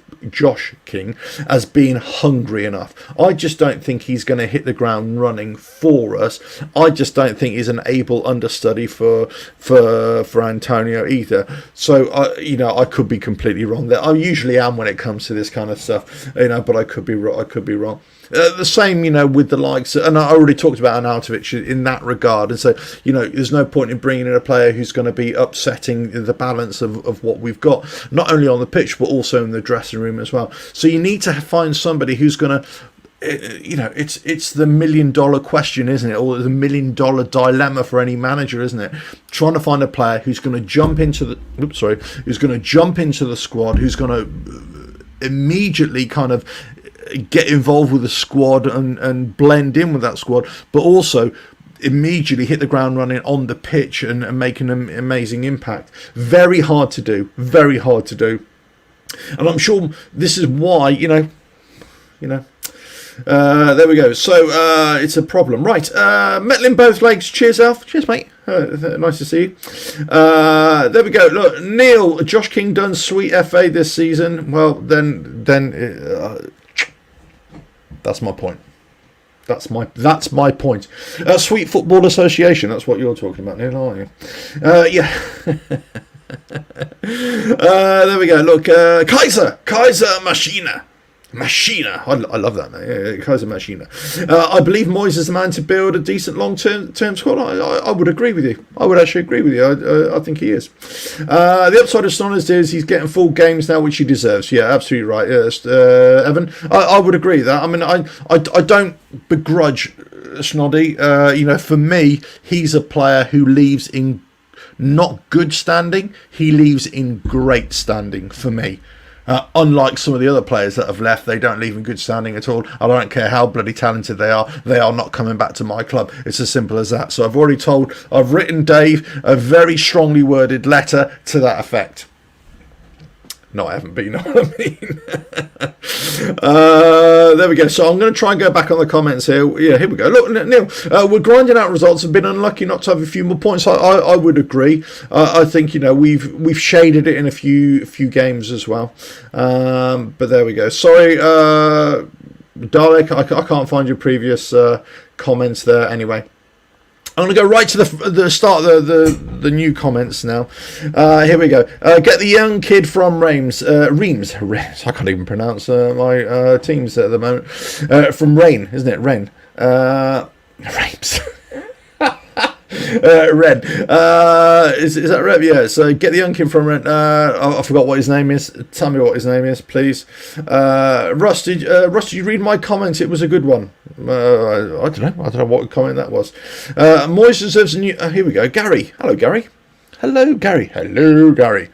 being hungry enough. I just don't think he's going to hit the ground running for us. I just don't think he's an able understudy for Antonio either. So I could be completely wrong there. I usually am when it comes to this kind of stuff, but I could be wrong. The same, with the likes, and I already talked about Arnautovic in that regard, and so, there's no point in bringing in a player who's going to be upsetting the balance of what we've got, not only on the pitch, but also in the dressing room as well. So you need to find somebody who's going to, it's the $1 million question, isn't it? Or the $1 million dilemma for any manager, isn't it? Trying to find a player who's going to jump into the squad, who's going to immediately kind of get involved with the squad and blend in with that squad, but also immediately hit the ground running on the pitch and make an amazing impact. Very hard to do. And I'm sure this is why, there we go. So it's a problem. Right. Metal in both legs. Cheers, Alf. Cheers, mate. Nice to see you. There we go. Look, Neil, Josh King done sweet FA this season. Well, then that's my point. That's my point. Sweet Football Association. That's what you're talking about, Neil, aren't you? Yeah. There we go. Look, Kaiser Machina. I love that name. Kaiser Machina. I believe Moyes is the man to build a decent long-term squad. I would agree with you. I would actually agree with you. I think he is. The upside of Snodgrass is he's getting full games now, which he deserves. Yeah, absolutely right. Yes, Evan. I would agree with that. I mean, I don't begrudge Snoddy. For me, he's a player who leaves in not good standing. He leaves in great standing for me. Unlike some of the other players that have left, they don't leave in good standing at all. I don't care how bloody talented they are not coming back to my club. It's as simple as that. So I've written Dave a very strongly worded letter to that effect. No, I haven't, but you know what I mean. There we go. So I'm going to try and go back on the comments here. Yeah, here we go. Look, Neil, we're grinding out results. Have been unlucky not to have a few more points. I would agree. I think we've shaded it in a few games as well. But there we go. Sorry, Dalek, I can't find your previous comments there. Anyway. I'm going to go right to the start of the new comments now. Here we go. Get the young kid from Reims. I can't even pronounce my teams at the moment. From Rain, isn't it? Rain. Reims. Red. Is that Red? Yeah, so get the young kid from Red. I forgot what his name is. Tell me what his name is, please. Russ, did you read my comment? It was a good one. I don't know what comment that was. Moyes deserves a new... here we go. Gary. Hello, Gary. Hello, Gary. Hello, Gary.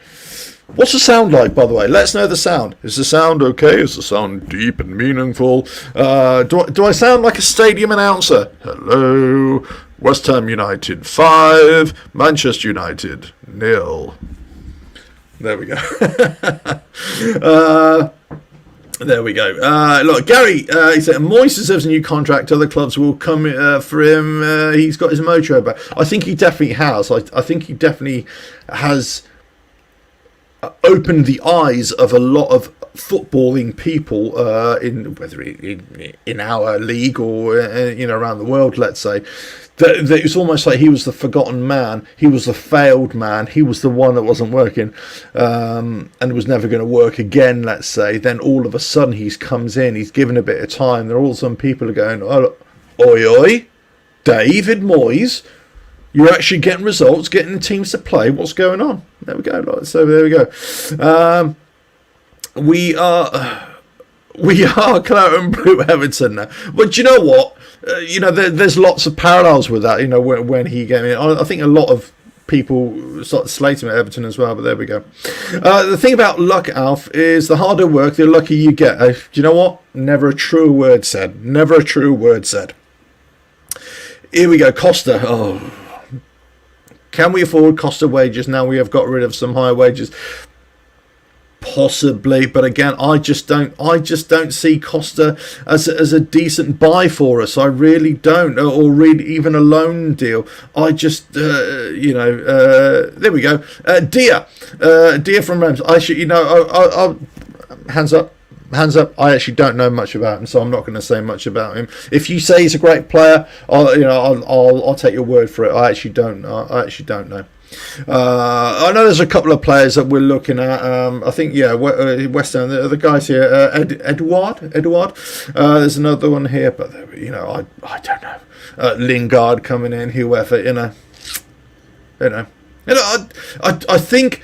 What's the sound like, by the way? Let's know the sound. Is the sound okay? Is the sound deep and meaningful? Do I sound like a stadium announcer? Hello, West Ham United 5, Manchester United 0. There we go. There we go. Look, Gary, he said Moyes deserves a new contract. Other clubs will come for him. He's got his mojo back. I think he definitely has. I think he definitely has opened the eyes of a lot of footballing people in our league or around the world, let's say. That it's almost like he was the forgotten man. He was the failed man. He was the one that wasn't working and was never going to work again, let's say. Then all of a sudden he comes in. He's given a bit of time. There are all of a sudden people are going, oh, oi, David Moyes, you're actually getting results, getting the teams to play. What's going on? There we go. So there we go. We are Claret and Blue Everton now. But do you know what? There's lots of parallels with that. When he came in, I think a lot of people started slating at Everton as well. But there we go. The thing about luck, Alf, is the harder work, the luckier you get. Do you know what? Never a true word said. Never a true word said. Here we go. Costa. Oh, can we afford Costa wages now we have got rid of some higher wages? Possibly, but again, I just don't see Costa as a decent buy for us. I really don't, or really even a loan deal. I just, there we go. Dia from Rams. I should, I'll hands up. I actually don't know much about him, so I'm not going to say much about him. If you say he's a great player, I'll take your word for it. I actually don't know. I know there's a couple of players that we're looking at. I think, West Ham. The guys here, Edouard. There's another one here, but I don't know. Lingard coming in, whoever. I think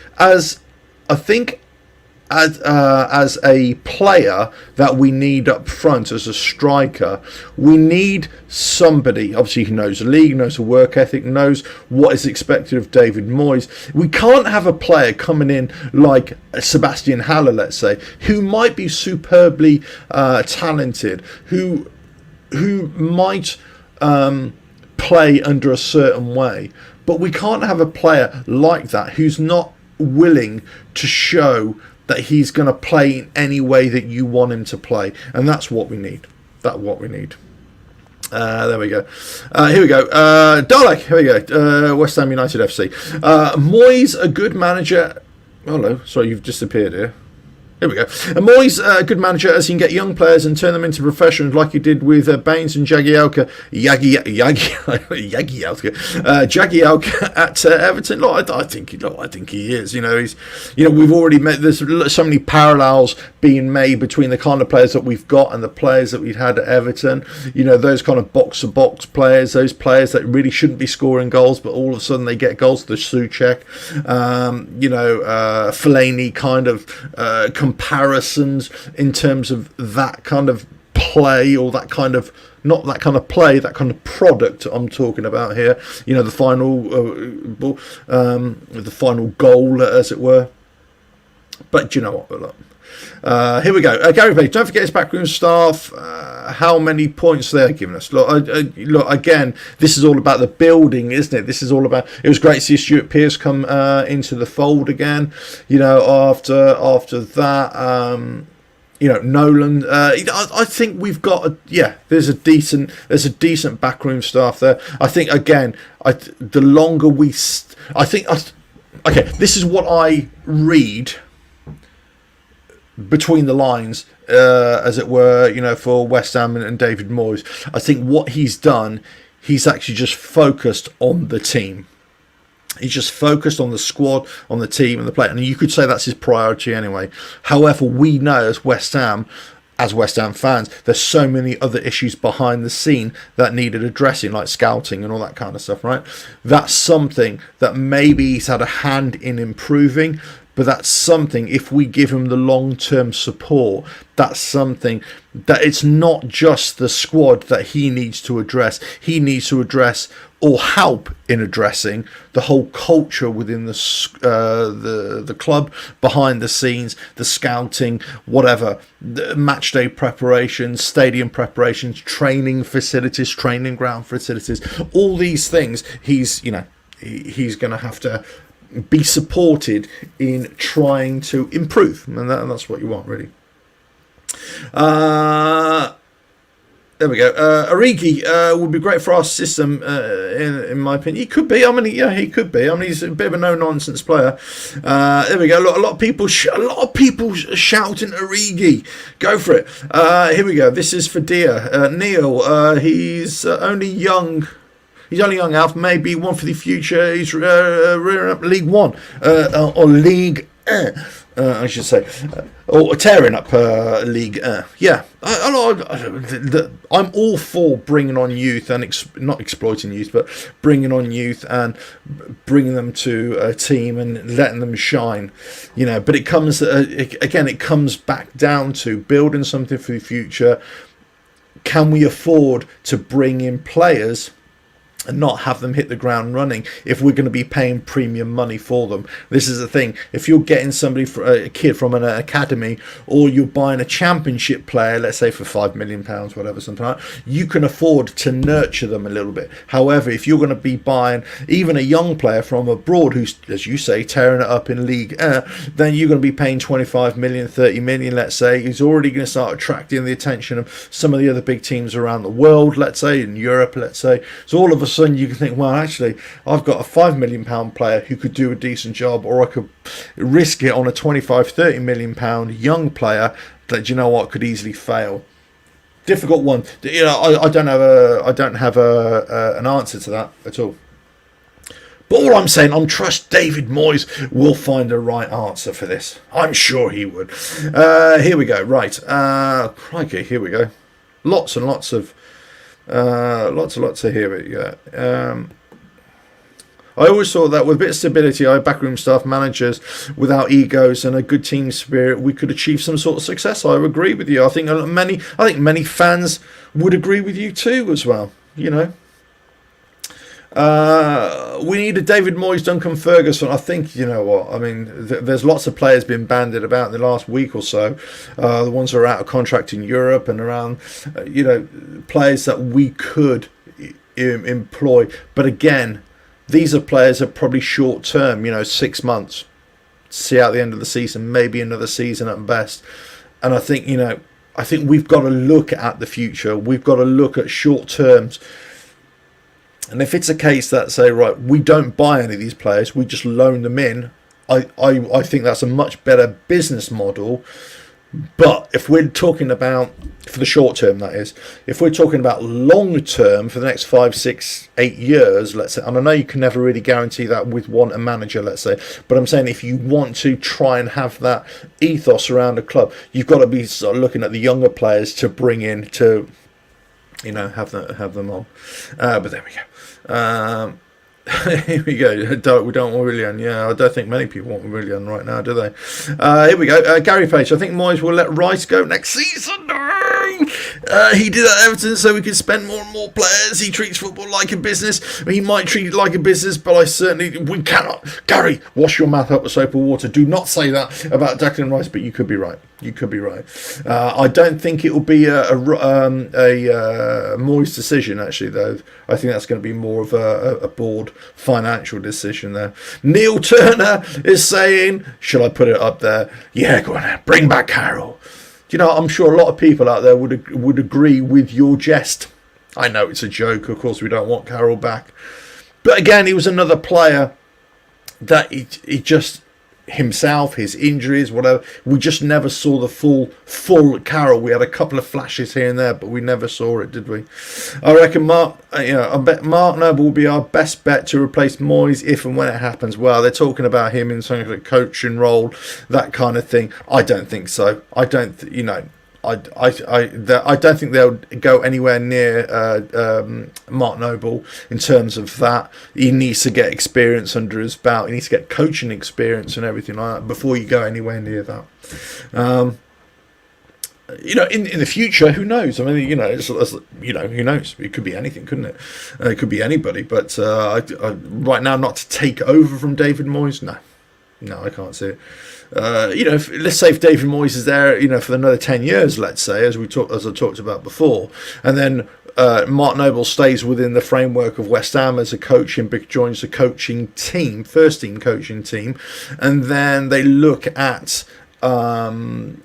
as a player that we need up front as a striker, we need somebody obviously who knows the league, knows the work ethic, knows what is expected of David Moyes. We can't have a player coming in like Sebastian Haller, let's say, who might be superbly talented, who might play under a certain way, but we can't have a player like that who's not willing to show that he's going to play in any way that you want him to play. And that's what we need. There we go. Here we go. Dalek, here we go. West Ham United FC. Moyes, a good manager. Hello, sorry, you've disappeared here. Here we go. Moyes, a good manager, as he can get young players and turn them into professionals, like he did with Baines and Jagielka at Everton. Look, I think he is. He's. We've already met. There's so many parallels being made between the kind of players that we've got and the players that we've had at Everton. Those kind of box-to-box players, those players that really shouldn't be scoring goals, but all of a sudden they get goals. The Souček, Fellaini kind of. Comparisons in terms of that kind of play, or that kind of, not that kind of play, that kind of product I'm talking about here. The final goal, as it were. But do you know what? Look, Here we go. Gary Page, don't forget his backroom staff. How many points they're giving us? Look, again, this is all about the building, isn't it? This is all about. It was great to see Stuart Pearce come into the fold again. After that. Nolan. I think we've got. There's a decent backroom staff there. I think again. The longer we. Okay, this is what I read between the lines, as it were, for West Ham and David Moyes. I think what he's done, he's actually just focused on the team. He's just focused on the squad, on the team and the player. And you could say that's his priority anyway. However, we know as West Ham fans, there's so many other issues behind the scene that needed addressing, like scouting and all that kind of stuff, right? That's something that maybe he's had a hand in improving. But that's something, if we give him the long-term support, that's something that it's not just the squad that he needs to address. He needs to address or help in addressing the whole culture within the club, behind the scenes, the scouting, whatever, the match day preparations, stadium preparations, training facilities, training ground facilities, all these things. He's going to have to be supported in trying to improve, and that's what you want, really. There we go. Origi would be great for our system, in my opinion. He could be. He could be. He's a bit of a no-nonsense player. There we go. Look, a lot of people shouting Origi. Go for it. Here we go. This is for dear Neil. He's only young. He's only young, Alf. Maybe one for the future. He's rearing up League One or League, I should say, or tearing up League. Yeah, I'm all for bringing on youth and not exploiting youth, but bringing on youth and bringing them to a team and letting them shine. But it comes again. It comes back down to building something for the future. Can we afford to bring in players and not have them hit the ground running if we're going to be paying premium money for them? This is the thing. If you're getting somebody, a kid from an academy, or you're buying a championship player, let's say for £5 million, whatever, something like that, you can afford to nurture them a little bit. However, if you're going to be buying even a young player from abroad who's, as you say, tearing it up in League, then you're going to be paying 25 million, 30 million, let's say. He's already going to start attracting the attention of some of the other big teams around the world, let's say, in Europe, let's say. So all of a sudden you can think, well, actually, I've got a £5 million player who could do a decent job, or I could risk it on a 25, 30 million pound young player that, could easily fail. Difficult one. I don't have an answer to that at all. But all I'm saying, I'm trust David Moyes will find the right answer for this. I'm sure he would. Here we go. Right. Crikey, here we go. Lots and lots of here we go. I always thought that with a bit of stability, our backroom staff, managers without egos and a good team spirit, we could achieve some sort of success. I agree with you. I think many fans would agree with you too, as well. We need a David Moyes, Duncan Ferguson. I think, there's lots of players been bandied about in the last week or so. The ones that are out of contract in Europe and around, players that we could employ. But again, these are players that are probably short term, 6 months, see out the end of the season, maybe another season at best. And I think, we've got to look at the future. We've got to look at short terms. And if it's a case that, say, right, we don't buy any of these players, we just loan them in, I think that's a much better business model. But if we're talking about, for the short term, that is, if we're talking about long term, for the next 5, 6, 8 years, let's say, and I know you can never really guarantee that with a manager, let's say, but I'm saying if you want to try and have that ethos around a club, you've got to be sort of looking at the younger players to bring in to, have them on. But there we go. Here we go. We don't want Willian. Yeah, I don't think many people want Willian right now, do they? Here we go. Gary Page. I think Moyes will let Rice go next season. No! He did at Everton so we could spend more and more players. He treats football like a business. He might treat it like a business, but we cannot. Gary, wash your mouth up with soap and water. Do not say that about Declan Rice, but you could be right. You could be right. I don't think it will be a Moyes decision, actually, though. I think that's going to be more of a board financial decision there. Neil Turner is saying, shall I put it up there? Yeah, go on, bring back Carroll. You know, I'm sure a lot of people out there would agree with your jest. I know it's a joke. Of course, we don't want Carroll back. But again, he was another player that he just... himself, his injuries, whatever, we just never saw the full Carroll. We had a couple of flashes here and there, but we never saw it, did we? I reckon I bet Mark Noble will be our best bet to replace Moyes if and when it happens. Well, they're talking about him in some kind of coaching role, that kind of thing. I don't think so. I don't think they'll go anywhere near Mark Noble in terms of that. He needs to get experience under his belt. He needs to get coaching experience and everything like that before you go anywhere near that. In the future, who knows? I mean, who knows? It could be anything, couldn't it? It could be anybody. But right now, not to take over from David Moyes, no, I can't see it. Let's say if David Moyes is there, for another 10 years, let's say, as I talked about before, and then Mark Noble stays within the framework of West Ham as a coach and joins the coaching team, first team coaching team, and then they look at, having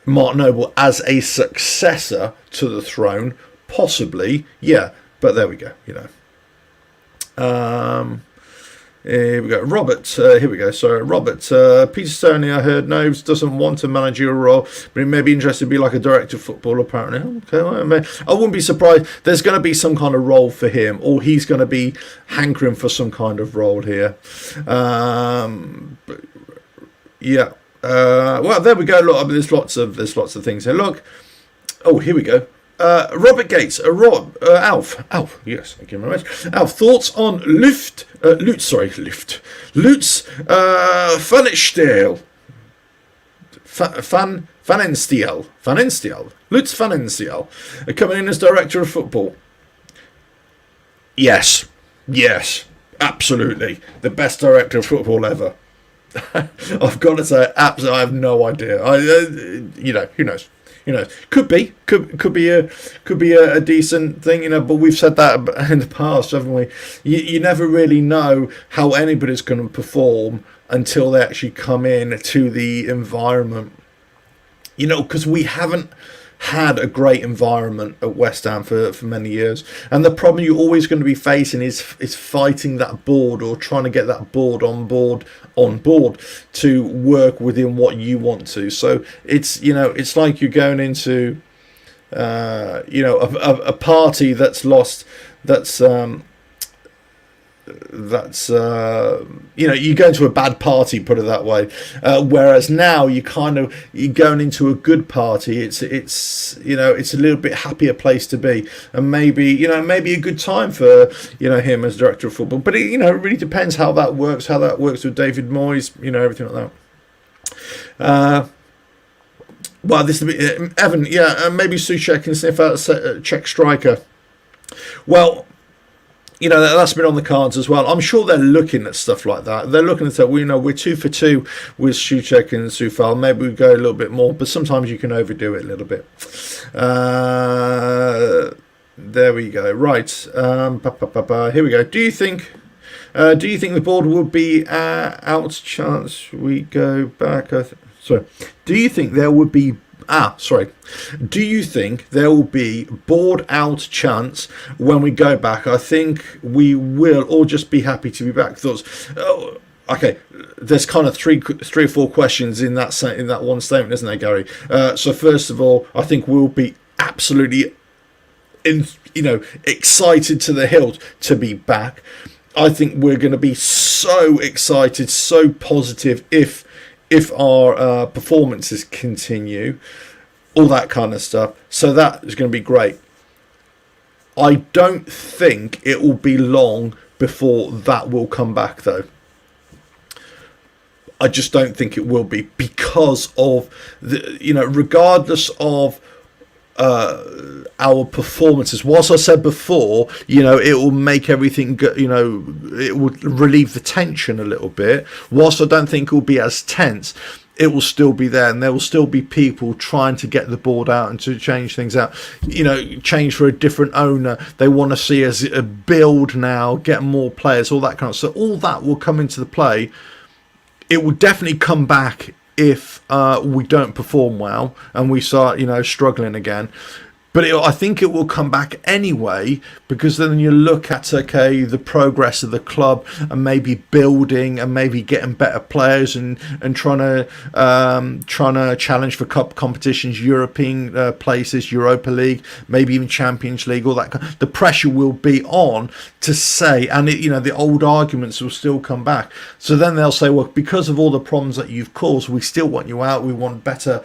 Mark Noble as a successor to the throne, possibly, yeah, but there we go, Here we go. Robert, here we go. Sorry, Robert. Peter Stoney, I heard, doesn't want a managerial role, but he may be interested to be like a director of football, apparently. Okay, well, I wouldn't be surprised. There's going to be some kind of role for him, or he's going to be hankering for some kind of role here. Yeah. Well, there we go. Look, there's lots of things here. Look. Oh, here we go. Robert Gates, Alf, yes, thank you very much. Alf, thoughts on Lutz Pfannenstiel, Lutz Pfannenstiel, coming in as director of football. Yes, absolutely, the best director of football ever. I've got to say, absolutely, I have no idea. Who knows? Could be a decent thing, but we've said that in the past, haven't we? You never really know how anybody's going to perform until they actually come in to the environment, because we haven't had a great environment at West Ham for many years, and the problem you're always going to be facing is fighting that board, or trying to get that board on board to work within what you want to. So it's like you're going into a party that's lost, you go into a bad party, put it that way, whereas now you're going into a good party. It's a little bit happier place to be, and maybe a good time for him as director of football. But it really depends how that works with David Moyes, everything like that. Well, this is Evan, maybe Souček can sniff out a Czech striker. Well, that's been on the cards as well. I'm sure they're looking at stuff like that. They're looking at that. We're 2 for 2 with Souček and Soufal. Maybe we go a little bit more, but sometimes you can overdo it a little bit. There we go. Right. Here we go. Do you think the board will be out chance we go back? Do you think there would be? Do you think there will be board out chance when we go back? I think we will all just be happy to be back. Thoughts? Oh, okay, there's kind of three or four questions in that one statement, isn't there, Gary? So first of all, I think we'll be absolutely excited to the hilt to be back. I think we're going to be so excited, so positive if our performances continue, all that kind of stuff. So that is going to be great. I don't think it will be long before that will come back, though. I just don't think it will be, because of the, regardless of our performances. Whilst I said before, it will make everything go, it will relieve the tension a little bit. Whilst I don't think it will be as tense, it will still be there, and there will still be people trying to get the board out and to change things out, change for a different owner. They want to see us build now, get more players, all that kind of stuff. All that will come into the play. It will definitely come back if we don't perform well and we start, struggling again. But I think it will come back anyway, because then you look at, the progress of the club and maybe building and maybe getting better players and trying to challenge for cup competitions, European places, Europa League, maybe even Champions League, all that. The pressure will be on to say, and the old arguments will still come back. So then they'll say, well, because of all the problems that you've caused, we still want you out. We want better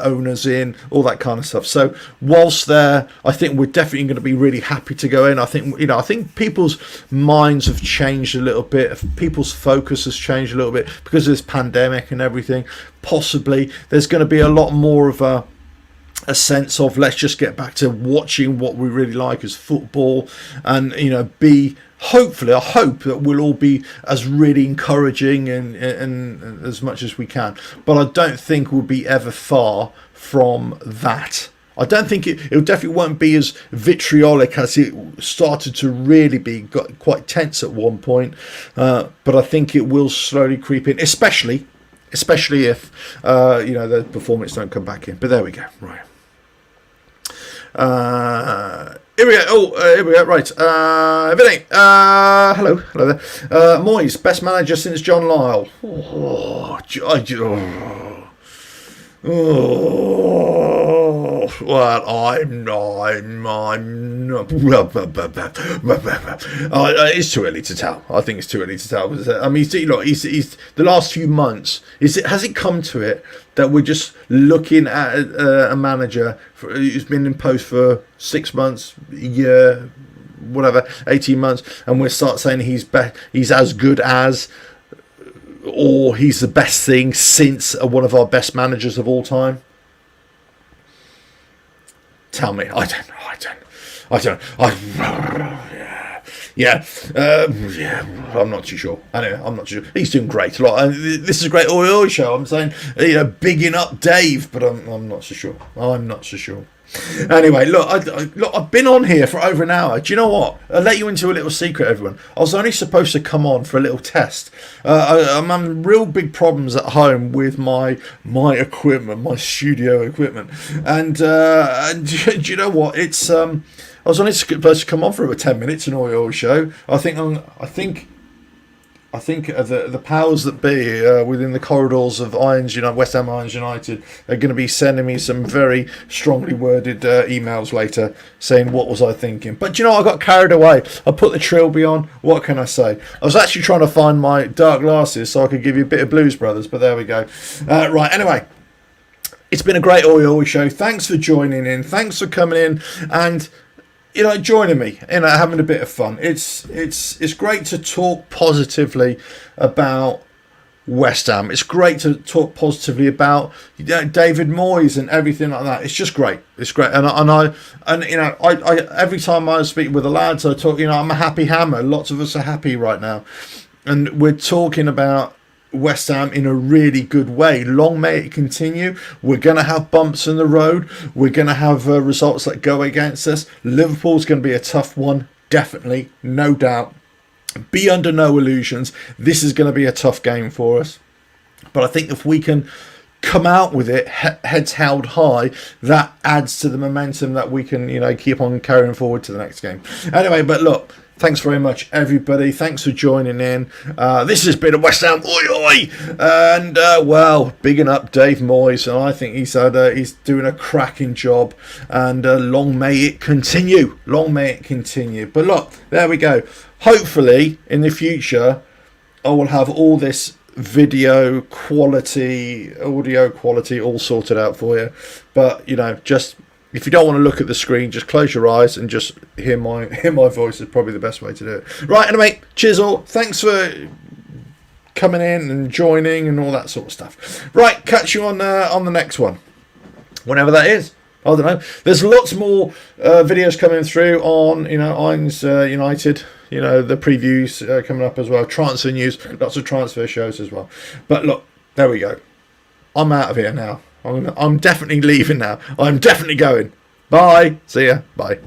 owners in, all that kind of stuff. So whilst there, I think we're definitely going to be really happy to go in. I think people's minds have changed a little bit. People's focus has changed a little bit because of this pandemic and everything. Possibly there's going to be a lot more of a sense of, let's just get back to watching what we really like as football, and hopefully, I hope that we'll all be as really encouraging and as much as we can. But I don't think we'll be ever far from that. I don't think it definitely won't be as vitriolic as it started to really be. Got quite tense at one point, but I think it will slowly creep in, especially if the performance don't come back in. But there we go. Right. Here we go. Here we go. Right. Everything. Hello there. Moyes, best manager since John Lyle. Well, I'm not. It's too early to tell. I think it's too early to tell. I mean, he's the last few months. Has it come to it that we're just looking at a manager who's been in post for 6 months, a year, whatever, 18 months, and we start saying he's as good as, or he's the best thing since one of our best managers of all time? Tell me. I don't know. Yeah. I'm not too sure. Anyway, I'm not too sure. He's doing great. This is a great oil show. I'm saying, bigging up Dave, but I'm not so sure. I'm not so sure. Anyway, look, I've been on here for over an hour. Do you know what? I'll let you into a little secret, everyone. I was only supposed to come on for a little test. I'm having real big problems at home with my equipment, my studio equipment, and do you know what? It's I was only supposed to come on for about 10 minutes, an oil show. I think the powers that be within the corridors of West Ham Irons United are going to be sending me some very strongly worded emails later saying what was I thinking. But I got carried away. I put the trilby on. What can I say? I was actually trying to find my dark glasses so I could give you a bit of Blues Brothers, but there we go. Right, anyway. It's been a great oil show. Thanks for joining in. Thanks for coming in and joining me, having a bit of fun. It's great to talk positively about West Ham. It's great to talk positively about David Moyes and everything like that. It's just great. It's great, and I every time I speak with the lads, I talk. I'm a happy hammer. Lots of us are happy right now, and we're talking about West Ham in a really good way. Long may it continue. We're going to have bumps in the road. We're going to have results that go against us. Liverpool's going to be a tough one, definitely, no doubt. Be under no illusions. This is going to be a tough game for us. But I think if we can come out with it, heads held high, that adds to the momentum that we can, keep on carrying forward to the next game. Anyway, but look, thanks very much, everybody. Thanks for joining in. This has been a West Ham oi, and bigging up Dave Moyes, and I think he's doing a cracking job. And long may it continue. Long may it continue. But look, there we go. Hopefully, in the future, I will have all this video quality, audio quality, all sorted out for you. But just. If you don't want to look at the screen, just close your eyes and just hear my voice is probably the best way to do it. Right, anyway, cheers all. Thanks for coming in and joining and all that sort of stuff. Right, catch you on the next one, whenever that is. I don't know. There's lots more videos coming through on, Irons United. The previews coming up as well. Transfer news, lots of transfer shows as well. But look, there we go. I'm out of here now. I'm definitely leaving now. I'm definitely going. Bye. See ya. Bye.